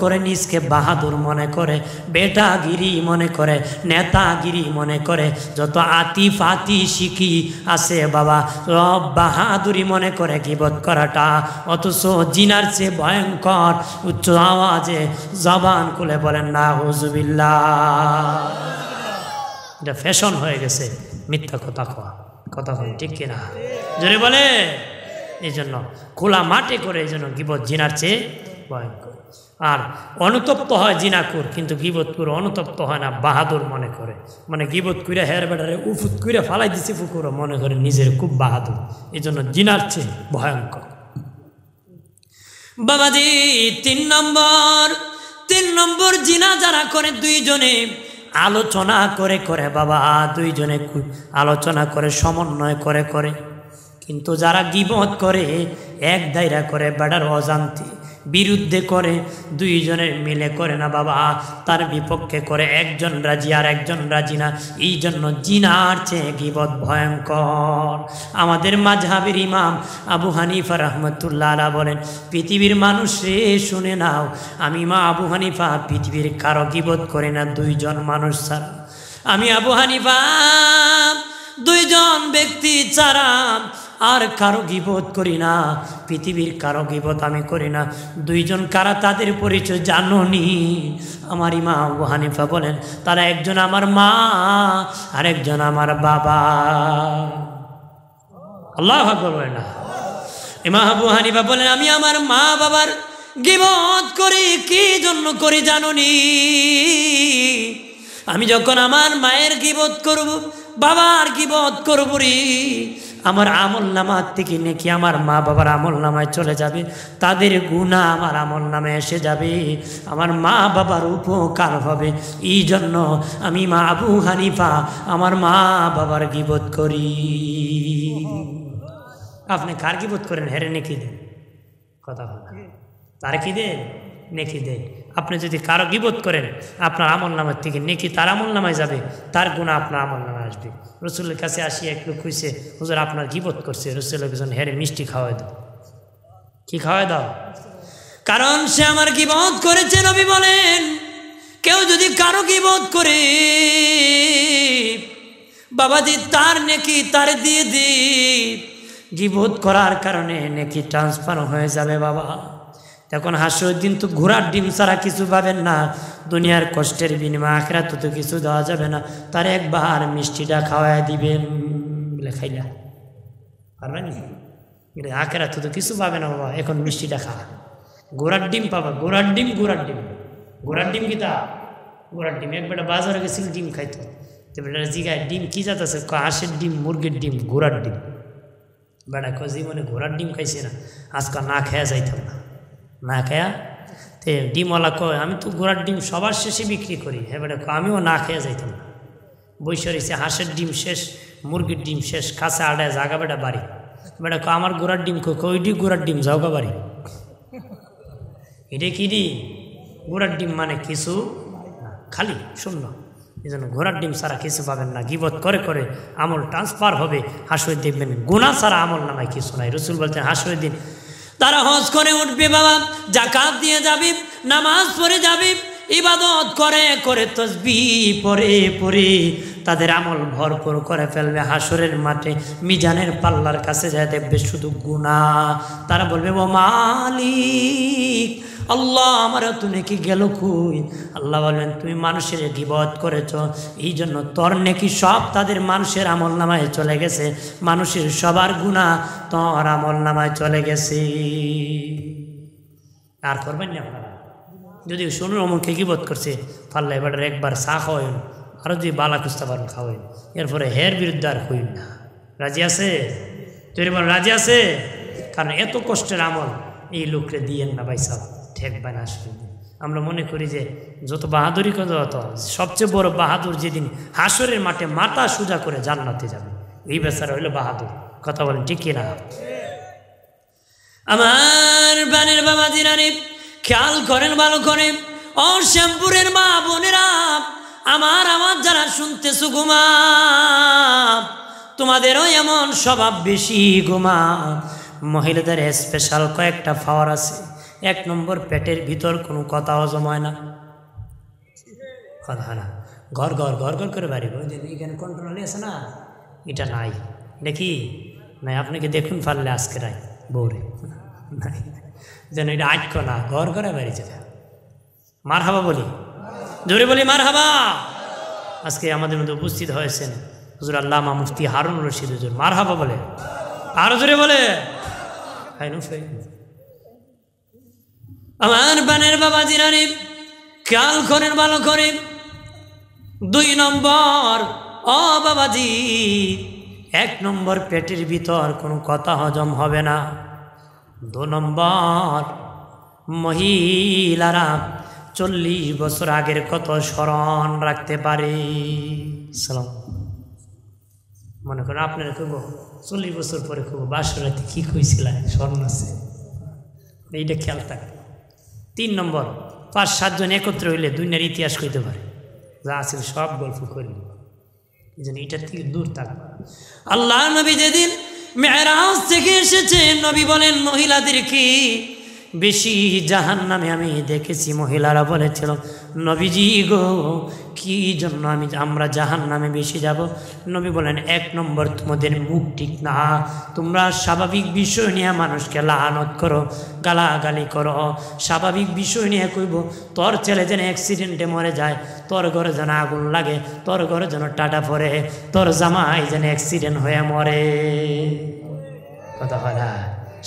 করে নিজকে বাহাদুর মনে করে, বেটাগিরি মনে করে, নেতাগিরি মনে করে, যত আতি ফাতি শিখি আছে বাবা, সব বাহাদুরি মনে করে গীবত করাটা। অথচ জিনার চেয়ে ভয়ঙ্কর। উচ্চ আওয়াজে জবান খুলে বলেন নাউযুবিল্লাহ। এটা ফ্যাশন হয়ে গেছে মিথ্যা কথা কওয়া। কথা বলেন ঠিক কিনা? জোরে বলে। এই জন্য খোলা মাঠে করে, এই জন্য গীবত জিনার চেয়ে ভয়ঙ্কর। আর অনুতপ্ত হয় জিনাকুর, কিন্তু গীবতকুর অনুতপ্ত হয় না, বাহাদুর মনে করে। মানে গীবত কুইরা হের বেটারে উফুত কুইরা ফালাই দিছে পুকুরও মনে করে নিজের খুব বাহাদুর। এই জন্য জিনার চেয়ে ভয়ঙ্কর। বাবাজি, 3 নম্বর জিনা যারা করে, 2 জনে আলোচনা করে বাবা, 2 জনে আলোচনা করে, সমন্বয় করে। কিন্তু যারা গীবত করে এক দায়রা করে বেড়ার অজান্তে বিরুদ্ধে করে, দুইজনের মিলে করে না বাবা, তার বিপক্ষে করে, একজন রাজি আর একজন রাজি না। এই জন্য জিনার চেয়ে গীবত ভয়ঙ্কর। আমাদের মাযহাবের ইমাম আবু হানিফা রাহমাতুল্লাহ আলাইহি বলেন, পৃথিবীর মানুষ রে শুনে নাও, আমি মা আবু হানিফা পৃথিবীর কারো গীবত করে না দুইজন মানুষ ছাড়া। আমি আবু হানিফা দুইজন ব্যক্তি ছাড়া আর কারো গীবত করি না, পৃথিবীর কারো গীবত আমি করি না। দুইজন কারা, তাদের পরিচয় জানোনি? আমার ইমাম আবু হানিফা বলেন, তারা একজন আমার মা আর একজন আমার বাবা। আল্লাহু আকবার বলেন না। ইমাম আবু হানিফা বলেন, আমি আমার মা বাবার গীবত করি। কি জন্য করি জানোনি? আমি যখন আমার মায়ের গীবত করব, বাবার গীবত করব রে, আমার আমল নামার থেকে নেকি আমার মা বাবার আমল নামায় চলে যাবে, তাদের গুনাহ আমার আমল নামে এসে যাবে, আমার মা বাবার উপকার হবে। এই জন্য আমি মা আবু হানিফা আমার মা বাবার গীবত করি। আপনি কার গীবত করেন? হেরে নেকি দেন? কথা বলেন, তার কি দেন? নেকি দেন। আপনি যদি কারো গীবত করেন, আপনার আমল নামার থেকে নেকি তার আমল নামায় যাবে, তার গুনাহ আপনার আমল নামায় আসবে। রসুলের কাছে আসিয়া এক লোক কইছে, হুজুর আপনার গীবত করছে। রসুলের কাছে, হেরে মিষ্টি খাওয়াই দাও। কি খাওয়াই দাও? কারণ সে আমার গীবত করেছে। নবী বলেন, কেউ যদি কারো গীবত করে, বাবাজি তার নেকি তার দিয়ে দি। গীবত করার কারণে নেকি ট্রান্সফার হয়ে যাবে বাবা। তখন হাসরের দিন তো ঘোড়ার ডিম ছাড়া কিছু পাবেন না। দুনিয়ার কষ্টের বিনিময়ে আখিরাতে তো কিছু দেওয়া যাবে না। তার একবার মিষ্টিটা খাওয়াই দিবেন, বলে খাইলা পারবেন না, আখিরাতে তো কিছু পাবে না বাবা, এখন মিষ্টিটা খা। ঘোড়ার ডিম পাবা, ঘোড়ার ডিম, ঘোড়ার ডিম, ঘোড়ার ডিম কি তা? ঘোড়ার ডিম। একবার বাজারে গেছিল, ডিম খাইতো, তো বেটা জিগায় ডিম কি জাত আছে? হাঁসের ডিম, মুরগির ডিম, ঘোড়ার ডিম। বেটা ক জীবনে ঘোড়ার ডিম খাইছে না, আজকাল না খেয়া যাইতাম না, না খেয়া। তে ডিমওয়ালা কয়, আমি তো ঘোড়ার ডিম সবার শেষে বিক্রি করি। হ্যাঁ বেটা, আমিও না খেয়ে যাইতাম না। বৈশারিছে হাঁসের ডিম শেষ, মুরগির ডিম শেষ, কাছে আড়ায় জাগা বেটা বাড়ি। বেটা আমার ঘোড়ার ডিম কইডি, ঘোড়ার ডিম যাওগা বাড়ি। এটা কি দি? ঘোড়ার ডিম মানে কিছু না, খালি শূন্য। এই জন্য ঘোড়ার ডিম ছাড়া কিছু পাবেন না। গীবত করে করে আমল ট্রান্সফার হবে, হাসরের দেখবেন গুনাহ ছাড়া আমল নামায় কিছু নাই। রসুল বলছেন, হাসরের দিন তারা হজ করে উঠবে বাবা, যাকাত দিয়ে যাবি, নামাজ পড়ে যাবি, ইবাদত করে করে তসবিহ পড়ে পড়ে তাদের আমল ভরপুর করে ফেলবে। হাসরের মাঠে মিজানের পাল্লার কাছে যায় দেখবে শুধু গুনাহ। তারা বলবে, ও মালিক আল্লাহ, আমার তো নেকি গেল কই? আল্লাহ বলবেন, তুমি মানুষের গীবত করেছ, এই জন্য তোর নেকি সব তাদের মানুষের আমল নামায় চলে গেছে। মানুষের সবার গুনাহ তোর আমল নামায় চলে গেছে। আর করবেন না আপনারা? যদি শুনুন অমুকে গীবত করছে, পারলে এবার একবার চা খাওয়াইন, আরও যদি বালা খুঁজতে পারেন খাওয়াইন, এরপরে হের বিরুদ্ধে আর হইন না। রাজি আছে? তৈরি বল, রাজি আছে? কারণ এত কষ্টের আমল এই লোকরে দিয়েন না ভাই সাহেব, ঠেকবে না। আসলে আমরা মনে করি যে যত বাহাদুরি করে যত, সবচেয়ে বড় বাহাদুর যেদিন হাসরের মাঠে মাথা সোজা করে জান্নাতে যাবে, এই বেচারা হইল বাহাদুর। কথা বলেন ঠিক কিনা? আমার বানের বাবা জিরানি খেয়াল করেন ভালো করে, ও শ্যামপুরের মা বোনেরা, আমার আওয়াজ যারা শুনতেছো ঘুমা, তোমাদেরও এমন স্বভাব বেশি ঘুমা। মহিলাদের স্পেশাল কয়েকটা পাওয়ার আছে। এক নম্বর, পেটের ভিতর কোনো কথা হজম হয় না, কথা না, ঘর ঘর ঘর ঘর করে বাড়ি। এখানে কন্ট্রোল আছে না, এটা নাই। এটা কি নাই? আপনাকে দেখুন পারলে আজকে রায় বৌরে নাই, যেন এটা আটক না, ঘর ঘরে বাড়ি যাবে। মার হাবা বলি, জোরে বলি মার হাবা। আজকে আমাদের মধ্যে উপস্থিত হয়েছেন হুজুর আল্লামা মুফতি হারুন রশিদ হুজুর, মার হাবা বলে, আরো জোরে বলে। আমার বানের বাবা জিরানি খেয়াল করেন ভালো করে। 2 নম্বর, ও বাবাজি, 1 নম্বর, পেটের ভিতর কোনো কথা হজম হবে না। 2 নম্বর, মহিলারা 40 বছর আগের কত স্মরণ রাখতে পারে। সালাম মনে করেন আপনারা কেব 40 বছর পরে কেব বাসরাতে কী কইছিল স্মরণ আছে, এইটা খেয়াল থাকে। 3 নম্বর, 5-7 জন একত্র হইলে দুনিয়ার ইতিহাস কইতে পারে, যা আছে সব গল্প করল, এই জন্য এটার থেকে দূর থাকবে। আল্লাহ নবী যেদিন মেরাজ থেকে এসেছে, নবী বলেন মহিলাদেরকে বেশি জাহান্নামে আমি দেখেছি। মহিলারা বলেছিল, নবীজি গো কি জন্য আমরা জাহান্নামে বেশি যাব? নবী বলেন, 1 নম্বর তোমাদের মুখ ঠিক না, তোমরা স্বাভাবিক বিষয় নিয়ে মানুষকে লানত করো, গালাগালি করো, স্বাভাবিক বিষয় নিয়ে কইব তোর ছেলে যেন অ্যাক্সিডেন্টে মরে যায়, তোর ঘরে যেন আগুন লাগে, তোর ঘরে যেন টাটা পড়ে, তোর জামাই যেন অ্যাক্সিডেন্ট হয়ে মরে, কথা হয় না?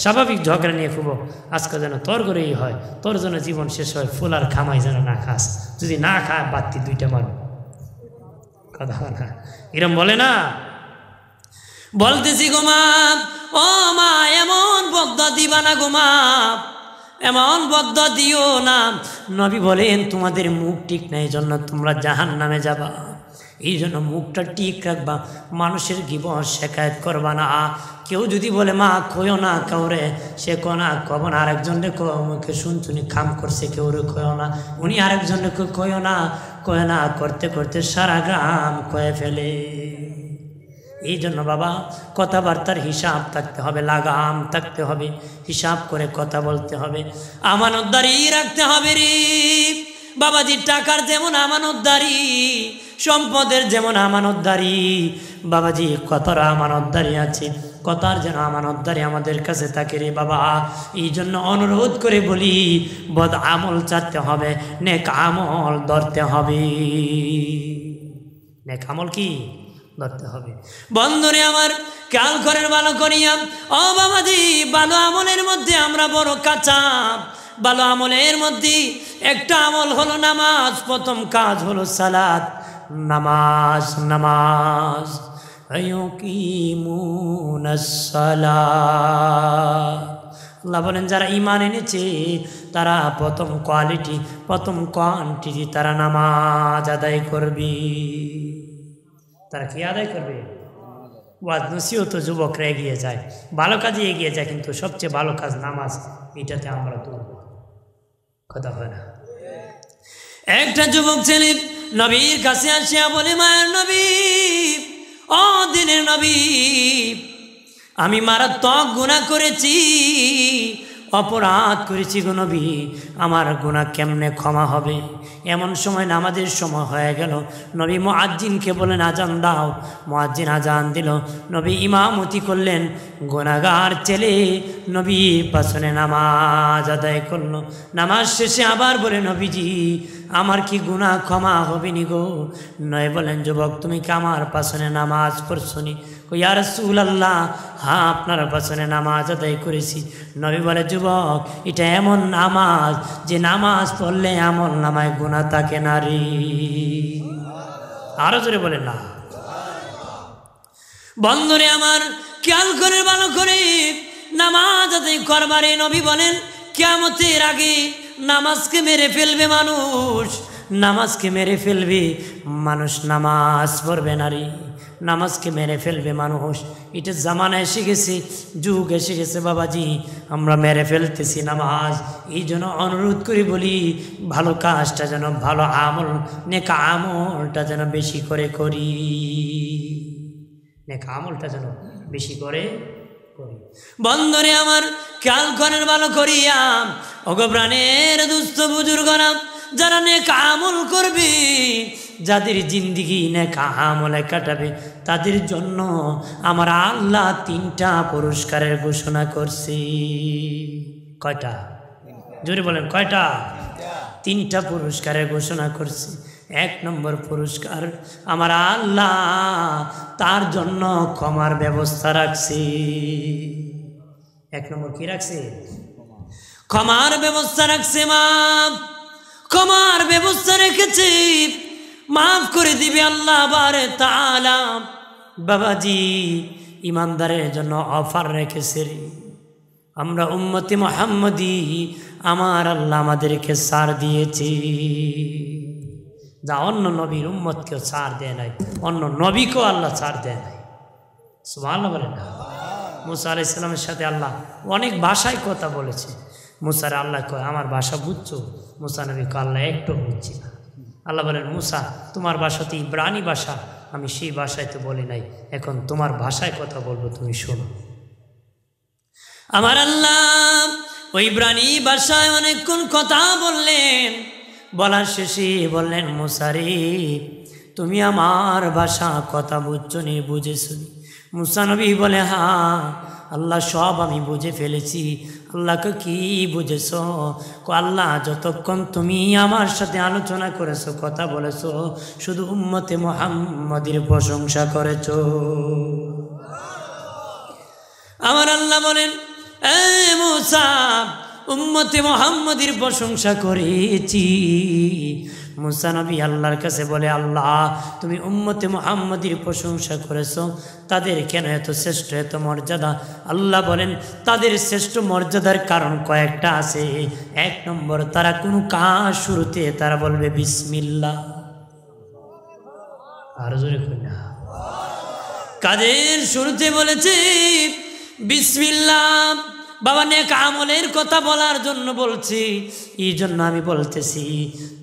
স্বাভাবিক ঝগড়া নিয়ে খুব আজকে যেন তোর ঘরেই হয়, তোর জন্য জীবন শেষ হয়, ফুল আর খামাই যেন না খাস, যদি না খায় বাত্তি 2টা মারো, কথা হয় না? এরম বলে না? বলতেছি গো মা, ও মা এমন বদ্ধ দিবা না গো মা, এমন বদ্ধ দিও না। নবী বলেন তোমাদের মুখ ঠিক নাই, এই জন্য তোমরা জাহান্নামে যাবা, এই জন্য মুখটা ঠিক রাখবা, মানুষের গিবত শেখায়ত করবা না। কেউ যদি বলে মা কইও না কাউরে, সে কনা কব না, আরেকজনকে মুখে শুনছুনি খাম করছে, কেউরে কইও না, উনি আরেকজনকে কইও না, কয় না করতে করতে সারা গ্রাম কয়ে ফেলে। এই জন্য বাবা কথাবার্তার হিসাব থাকতে হবে, লাগাম থাকতে হবে, হিসাব করে কথা বলতে হবে, আমানতদারি রাখতে হবে রে বাবাজি। টাকার যেমন আমানতদারি, সম্পদের যেমন আমানতদারি, বাবাজি কথার আমানতদারি আছে, কথার যেন আমানতদারি আমাদের কাছে থাকে রে বাবা। এই জন্য অনুরোধ করে বলি, বদ আমল চাইতে হবে, নেক আমল ধরতে হবে, নেক আমল কি ধরতে হবে। বন্ধুরে আমার খেয়াল করেন ভালো করিয়া, ও বাবাজি ভালো আমলের মধ্যে আমরা বড় কাঁচা। ভালো আমলের মধ্যে একটা আমল হলো নামাজ, প্রথম কাজ হলো সালাত, নামাজ। নামাজ আল্লাহ বলেন যারা ঈমান এনেছে তারা প্রথম কোয়ালিটি, প্রথম কোয়ান্টিটি তারা নামাজ আদায় করবে। তারা কি আদায় করবে? ওয়াজ নসিহত যুবকরা এগিয়ে যায়, ভালো কাজে এগিয়ে যায়, কিন্তু সবচেয়ে ভালো কাজ নামাজ, এটাতে আমরা তো কথা হয় না। একটা যুবক ছেলে নবীর কাছে আসিয়া বলে, মায়ের নবী, ও দিনের নবী, আমি মারাত্মক গুনাহ করেছি, অপরাধ করেছি গো নবী, আমার গুনাহ কেমনে ক্ষমা হবে? এমন সময় নামাজের সময় হয়ে গেল, নবী মুয়াজ্জিনকে বলেন আজান দাও। মুয়াজ্জিন আজান দিল, নবী ইমামতি করলেন, গুনাহগার ছেলে নবীর পাশনে নামাজ আদায় করলো। নামাজ শেষে আবার বলে, নবীজি আমার কি গুনাহ ক্ষমা হবে নি গো? নয় বলেন, যুবক তুমি কি আমার পাশনে নামাজ পড়ছনি? ইয়া রাসূলুল্লাহ, হ্যাঁ আপনার পাশনে নামাজ আদায় করেছি। নবী বলে, যুবক এটা এমন নামাজ যে নামাজ পড়লে আমল নামায় গুনাহ থাকে না রে। আরো জোরে বলে না। বন্ধুরে আমার খেয়াল করে ভালো করে নামাজ আদায় করবারে নবী বলেন, কিয়ামতের আগে নামাজকে মেরে ফেলবে মানুষ, নামাজকে মেরে ফেলবে মানুষ, নামাজ পড়বে নারী, নামাজকে মেরে ফেলবে মানুষ। এটা জামানা এসে গেছে, যুগ এসে গেছে বাবাজি, আমরা মেরে ফেলতেছি নামাজ। এই জন্য অনুরোধ করি বলি, ভালো কাজটা যেন, ভালো আমল, নেক আমলটা যেন বেশি করে করি, নেক আমলটা যেন বেশি করে করি। বন্ধুরে আমার খেয়াল করেন ভালো করিয়া, ওগো প্রাণের দুস্থ বুজুর্গরা, যারা নেক আমল করবে, যাদের জিন্দিগি নেক আমলে কাটাবে, তাদের জন্য আমার আল্লাহ 3টা পুরস্কারের ঘোষণা করছি। কয়টা? জোরে বলেন কয়টা? 3টা পুরস্কারের ঘোষণা করছি। 1 নম্বর পুরস্কার, আমার আল্লাহ তার জন্য ক্ষমার ব্যবস্থা রাখছি। 1 নম্বর কি রাখছে? ক্ষমার ব্যবস্থা রাখছে। মাফ, ক্ষমার ব্যবস্থা রেখেছি, মাফ করে দিবে আল্লাহ বারে তাআলা। বাবাজি ইমানদারের জন্য অফার রেখেছে, আমরা উম্মতে মুহাম্মদী, আমার আল্লাহ আমাদেরকে ছাড় দিয়েছে, যা অন্য নবীর উম্মতকেও ছাড় দেয় নাই, অন্য নবীকেও আল্লাহ ছাড় দেয় নাই। সুবহানাল্লাহ বলেন না। মুসা আলাইহিস সালামের সাথে আল্লাহ অনেক ভাষায় কথা বলেছে। মুসার আল্লাহ কয় আমার ভাষা বুঝছো? মুসা নবী কয় আল্লাহ একটু বুঝছি না। আল্লাহ বলেন মুসা তোমার ভাষা তো ইব্রানি ভাষা, আমি সেই ভাষায় তো বলি নাই, এখন তোমার ভাষায় কথা বলবো, তুমি শোনো। আমার আল্লাহ ওই ইব্রানি ভাষায় অনেকক্ষণ কথা বললেন, বলার শেষে বললেন মুসা রে তুমি আমার ভাষা কথা বুঝছো নি, বুঝেছো নি? মুসা নবী বলে হ্যাঁ আল্লাহ সব আমি বুঝে ফেলেছি। আল্লাহকে কি বুঝেছ? আল্লাহ যতক্ষণ তুমি আমার সাথে আলোচনা করেছো, কথা বলেছো, শুধু উম্মতে মুহাম্মাদের প্রশংসা করেছো। আমার আল্লাহ বলেন এ মুসা উম্মতে মুহাম্মাদের প্রশংসা করেছি। মুসা নবী আল্লাহর কাছে বলে আল্লাহ তুমি উম্মতে মুহাম্মাদের প্রশংসা করেছো, তাদের কেন এত শ্রেষ্ঠ এত মর্যাদা? আল্লাহ বলেন তাদের শ্রেষ্ঠ মর্যাদার কারণ কয়েকটা আছে। এক নম্বর, তারা কোনো কাজ শুরুতে তারা বলবে বিসমিল্লাহ। আর জোরে কইনা, কাজের শুরুতে বলেছে বিসমিল্লাহ। বাবা নেক আমলের কথা বলার জন্য বলছি, এই জন্য আমি বলতেছি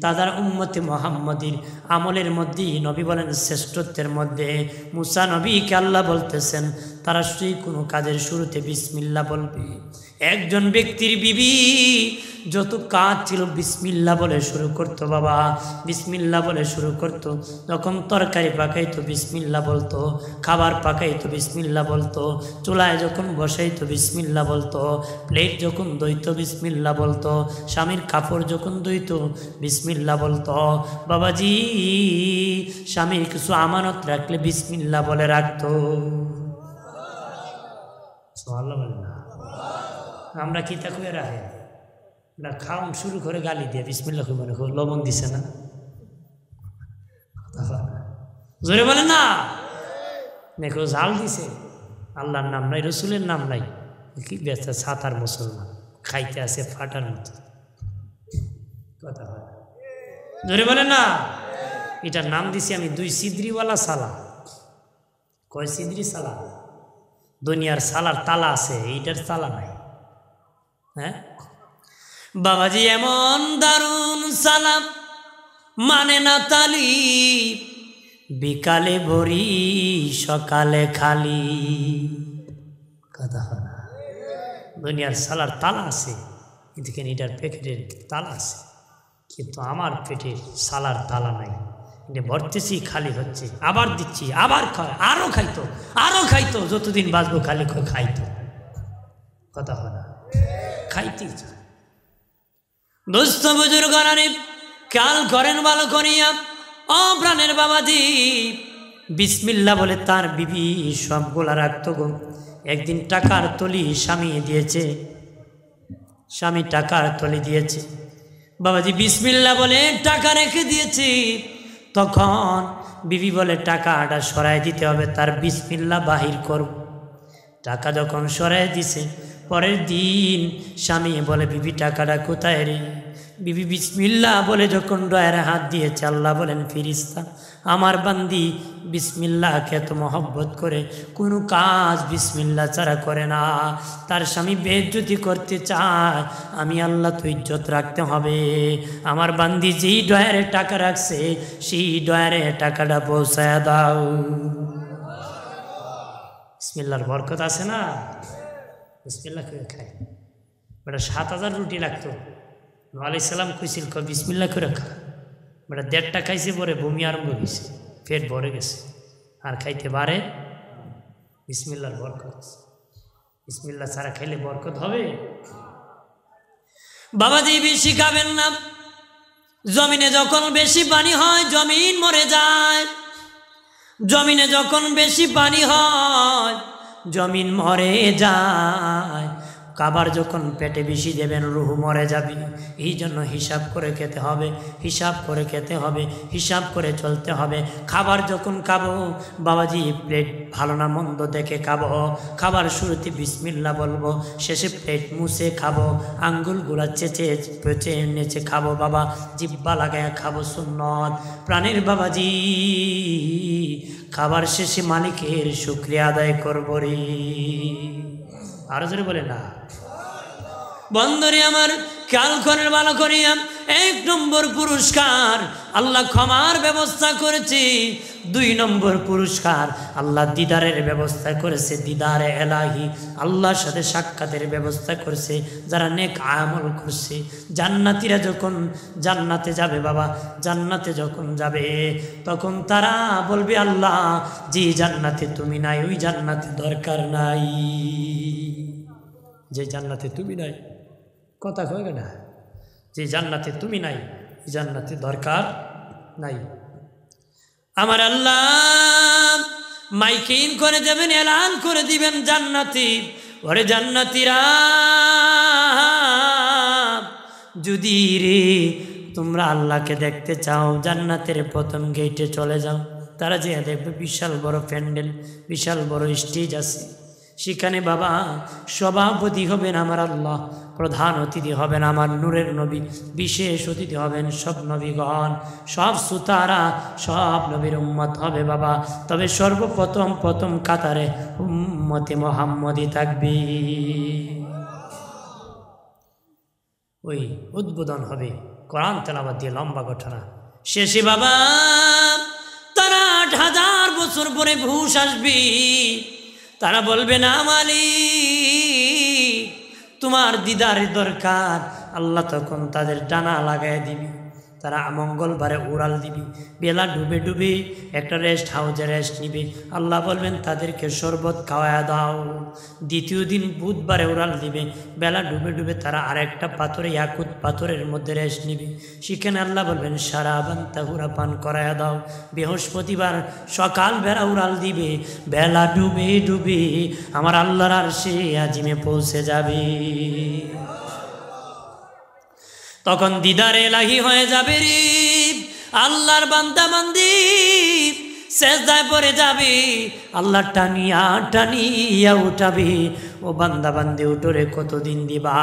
তাদের উম্মতে মুহাম্মাদের আমলের মধ্যে নবী বলেন শ্রেষ্ঠত্বের মধ্যে মুসা নবীকে আল্লাহ বলতেছেন তারা সেই কোনো কাজের শুরুতে বিসমিল্লাহ বলবে। একজন ব্যক্তির বিবি যত কাজ ছিল বিসমিল্লাহ বলে শুরু করতো, বাবা বিসমিল্লাহ বলে শুরু করতো। যখন তরকারি পাকাইতো বিসমিল্লাহ বলতো, খাবার পাকাইতো বিসমিল্লাহ বলতো, চুলায় যখন বসাইতো বিসমিল্লাহ বলতো, প্লেট যখন ধুইতো বিসমিল্লাহ বলতো, স্বামীর কাপড় যখন ধুইতো বিসমিল্লাহ বলতো। বাবাজি স্বামীর কিছু আমানত রাখলে বিসমিল্লাহ বলে রাখতো। সুবহানাল্লাহ বলে না, আমরা কি তা করে রাখে না, খাওন শুরু করে গালি দিয়ে বিসমিল্লাহ মনে করো লবণ দিছে না, জোরে বলে না, দেখো ঝাল দিছে, আল্লাহর নাম নাই, রসুলের নাম নাই, কি ব্যস্ত সাতার মুসলমান খাইতে আছে ফাটার মতো কথা হয়, জোরে বলে না। এটার নাম দিছি আমি 2 সিদ্রিওয়ালা সালা। কয় সিদ্রি সালা? দুনিয়ার সালার তালা আছে, এইটার তালা নাই। হ্যাঁ বাবাজি এমন দারুণ সালাম মানে না তালি, বিকালে ভরি সকালে খালি কথা হয় না। দুনিয়ার সালার তালা আছে, কিন্তু এটার প্যাকেটের তালা আছে, কিন্তু আমার পেটের সালার তালা নাই। এটা ভরতেছি খালি হচ্ছে, আবার দিচ্ছি, আবার খায়, আরো খাইতো, আরো খাইতো, যতদিন বাঁচবো খালি খাইতো কথা হয় না, খাইতেই দোস্ত বুজুর্গ খেয়াল করেন ভালো করিয়া ও প্রাণের বাবাজি। বিসমিল্লাহ বলে তার বিবি সবগুলা রাখতো গো। একদিন টাকার তলি স্বামী দিয়েছে, স্বামী টাকার তলি দিয়েছে, বাবাজি বিসমিল্লাহ বলে টাকা রেখে দিয়েছে। তখন বিবি বলে টাকাটা সরাই দিতে হবে, তার বিসমিল্লাহ বাহির করব। টাকা যখন সরাই দিছে, পরের দিন স্বামী বলে বিবি টাকাটা কোথায় রে? বিবি বিসমিল্লাহ বলে যখন ডয়ারে হাত দিয়েছে, আল্লাহ বলেন ফিরিস্তা আমার বান্দি বিসমিল্লাহকে এত মহব্বত করে, কোনো কাজ বিসমিল্লাহ ছাড়া করে না। তার স্বামী বেইজ্জতি করতে চায়, আমি আল্লাহ তো ইজ্জত রাখতে হবে। আমার বান্দি যেই ডয়ারে টাকা রাখছে সেই ডয়ারে টাকাটা পৌঁছায় দাও। বিসমিল্লাহর বরকত আছে না, বিসমিল্লাহ করে খায়। বেটা 7000 রুটি লাগতো, আলাইহিস সালাম কইছিল বিসমিল্লাহ করে খা। বেটা 1.5টা খাইছে, পরে বমি আরম্ভ হয়েছে, পেট ভরে গেছে, আর খাইতে পারে। বিসমিল্লাহর বরকত, বিসমিল্লাহ ছাড়া খাইলে বরকত হবে? বাবাজি বেশি খাবেন না। জমিনে যখন বেশি পানি হয় জমিন মরে যায়, জমিনে যখন বেশি পানি হয় জমিন মরে যায়। খাবার যখন পেটে বেশি দেবেন রুহ মরে যাবে। এই জন্য হিসাব করে খেতে হবে, হিসাব করে খেতে হবে, হিসাব করে চলতে হবে। খাবার যখন খাবো বাবাজি প্লেট ভালো না মন্দ দেখে খাবো। খাবার শুরুতে বিসমিল্লাহ বলবো, শেষে প্লেট মুছে খাবো, আঙ্গুলগুলা চেঁচে পেঁচে নেচে খাবো বাবা, জিব্বা লাগায় খাবো সুন্নত। প্রাণের বাবাজি খাবার শেষে মালিকের শুকরিয়া আদায় করবো রে। আরো জোরে বলে না। বন্ধুরে আমার খেয়াল করেন ভালো করিয়া, 1 নম্বর পুরস্কার আল্লাহ ক্ষমার ব্যবস্থা করেছে। 2 নম্বর পুরস্কার আল্লাহ দিদারের ব্যবস্থা করেছে, দিদারে এলাহি, আল্লাহর সাথে সাক্ষাতের ব্যবস্থা করেছে যারা নেক আমল করছে। জান্নাতীরা যখন জান্নাতে যাবে বাবা, জান্নাতে যখন যাবে তখন তারা বলবে আল্লাহ যে জান্নাতে তুমি নাই ওই জান্নাতে দরকার নাই। যে জান্নাতে তুমি নাই, কথা কয় না, যে জান্নাতে তুমি নাই ওই জান্নাতে দরকার নাই। আমার আল্লাহ মাইকিং করে দেবেন, এলান করে দিবেন জান্নাতি, ওরে জান্নাতীরা যদি রে তোমরা আল্লাহকে দেখতে চাও জান্নাতের প্রথম গেটে চলে যাও। তারা যে দেখবে বিশাল বড় প্যান্ডেল, বিশাল বড় স্টেজ আছে, সেখানে বাবা সভাপতি হবেন আমার আল্লাহ, প্রধান অতিথি হবেন আমার নূরের নবী, বিশেষ অতিথি হবেন সব নবীগণ, সব সুতারা, সব নবীর উম্মত হবে বাবা। তবে প্রথম কাতারে উম্মতে মুহাম্মদী থাকবে। ওই উদ্বোধন হবে কোরআন তেলাওয়াত দিয়ে, লম্বা ঘটনা। শেষে বাবা তারা 8,000 বছর পরে ভূষ আসবে, তারা বলবে না মালিক তোমার দিদারের দরকার। আল্লাহ তখন তাদের ডানা লাগাই দিবি, তারা মঙ্গলবারে উড়াল দিবি, বেলা ডুবে ডুবে একটা রেস্ট হাউসে রেস্ট নিবে। আল্লাহ বলবেন তাদেরকে শরবত খাওয়ায়া দাও। দ্বিতীয় দিন বুধবারে উড়াল দিবে, বেলা ডুবে ডুবে তারা আরেকটা পাথরে ইয়াকুত পাথরের মধ্যে রেস্ট নিবে, সেখানে আল্লাহ বলবেন সারাবান তাহুরা পান করায়া দাও। বৃহস্পতিবার সকাল বেলা উড়াল দিবে, বেলা ডুবে ডুবে আমার আল্লাহর আরশে আজিমে পৌঁছে যাবে। তখন দিদারে এলাহি হয়ে যাবে রে, আল্লাহর বান্দা বান্দি সেজদায় পড়ে যাবে, আল্লাহ টানিয়া টানিয়া উঠাবে। ও বান্দা বান্দি উঠো রে, কতদিন দিবা?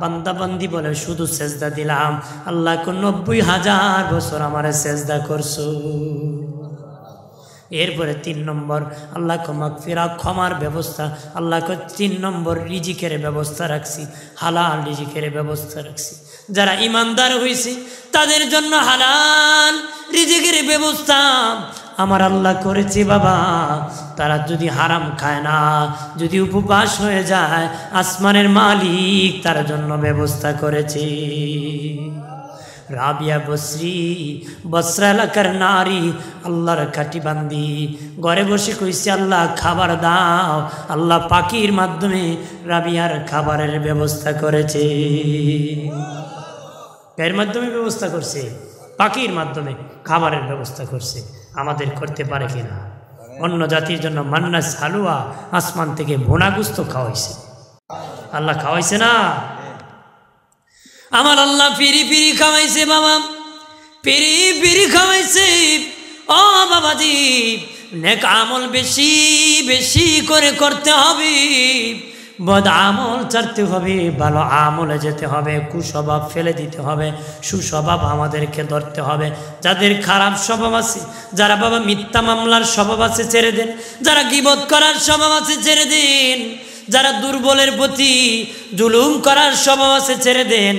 বান্দা বান্দি বলে শুধু সেজদা দিলাম, আল্লাহ 90,000 বছর আমারে সেজদা করছো। এরপরে 3 নম্বর আল্লাহ মাগফিরা ক্ষমার ব্যবস্থা, আল্লাহ 3 নম্বর রিজিকের ব্যবস্থা রাখছি, হালাল রিজিকের ব্যবস্থা রাখছি। যারা ইমানদার হয়েছে তাদের জন্য হালাল রিজিকের ব্যবস্থা আমার আল্লাহ করেছে বাবা। তারা যদি হারাম খায় না, যদি উপবাস হয়ে যায়, আসমানের মালিক তার জন্য ব্যবস্থা করেছে। রাবিয়া বসরা এলাকার নারী, আল্লাহর কাটি বান্দি, ঘরে বসে কইছে আল্লাহ খাবার দাও। আল্লাহ পাখির মাধ্যমে রাবিয়ার খাবারের ব্যবস্থা করেছে। এর মাধ্যমে ব্যবস্থা করছে, পাখির মাধ্যমে খাবারের ব্যবস্থা করছে। আমাদের করতে পারে কিনা? অন্য জাতির জন্য মান্নাস হালুয়া আসমান থেকে ভোনাগুস্ত খাওয়াইছে, আল্লাহ খাওয়াইছে না? আমার আল্লাহ পিরি পিরি খাওয়াইছে বাবা, পিরি পিরি খাওয়াইছে। ও বাবাজি নেক আমল বেশি বেশি করে করতে হবে, বদ আমল ছাড়তে হবে, ভালো আমলে যেতে হবে, কুস্বভাব ফেলে দিতে হবে, সুস্বভাব আমাদেরকে ধরতে হবে। যাদের খারাপ স্বভাব আছে, যারা বাবা মিথ্যা মামলার স্বভাব আছে ছেড়ে দেন, যারা গীবত করার স্বভাব আছে ছেড়ে দেন, যারা দুর্বলের প্রতি জুলুম করার স্বভাব আছে ছেড়ে দেন,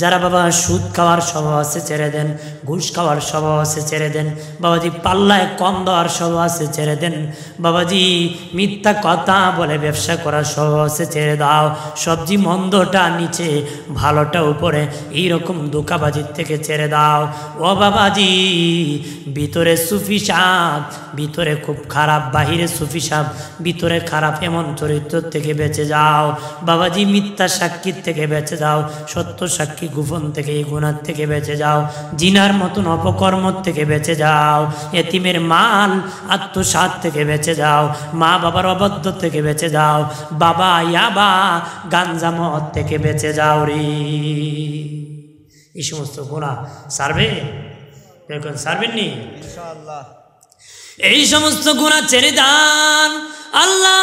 যারা বাবা সুদ খাওয়ার স্বভাব আছে ছেড়ে দেন, ঘুষ খাওয়ার স্বভাব আছে ছেড়ে দেন, বাবাজি পাল্লায় কম দেওয়ার স্বভাব আছে ছেড়ে দেন, বাবাজি মিথ্যা কথা বলে ব্যবসা করার স্বভাব আছে ছেড়ে দাও। সবজি মন্দটা নিচে ভালোটা উপরে, এইরকম ধোঁকাবাজির থেকে ছেড়ে দাও। ও বাবাজি ভিতরে সুফি সাপ, ভিতরে খুব খারাপ, বাহিরে সুফি সাপ, ভিতরে খারাপ এমন চরিত্র থেকে বেঁচে যাও। বাবাজি মিথ্যা সাক্ষীর থেকে বেঁচে যাও, সত্য সাক্ষী কি গোপন থেকে এই গুনাহ থেকে বেঁচে যাও, জিনার মতন অপকর্ম থেকে বেঁচে যাও, এতিমের মাল আত্মসাৎ থেকে বেঁচে যাও, মা বাবার অবাধ্য থেকে বেঁচে যাও, বাবা ইয়াবা গাঞ্জা মদ থেকে বেঁচে যাও রে। এই সমস্ত গুনাহ সারবে, দেখুন সারবেননি ইনশাআল্লাহ। এই সমস্ত গুনাহ ছেড়ে দান। আল্লাহ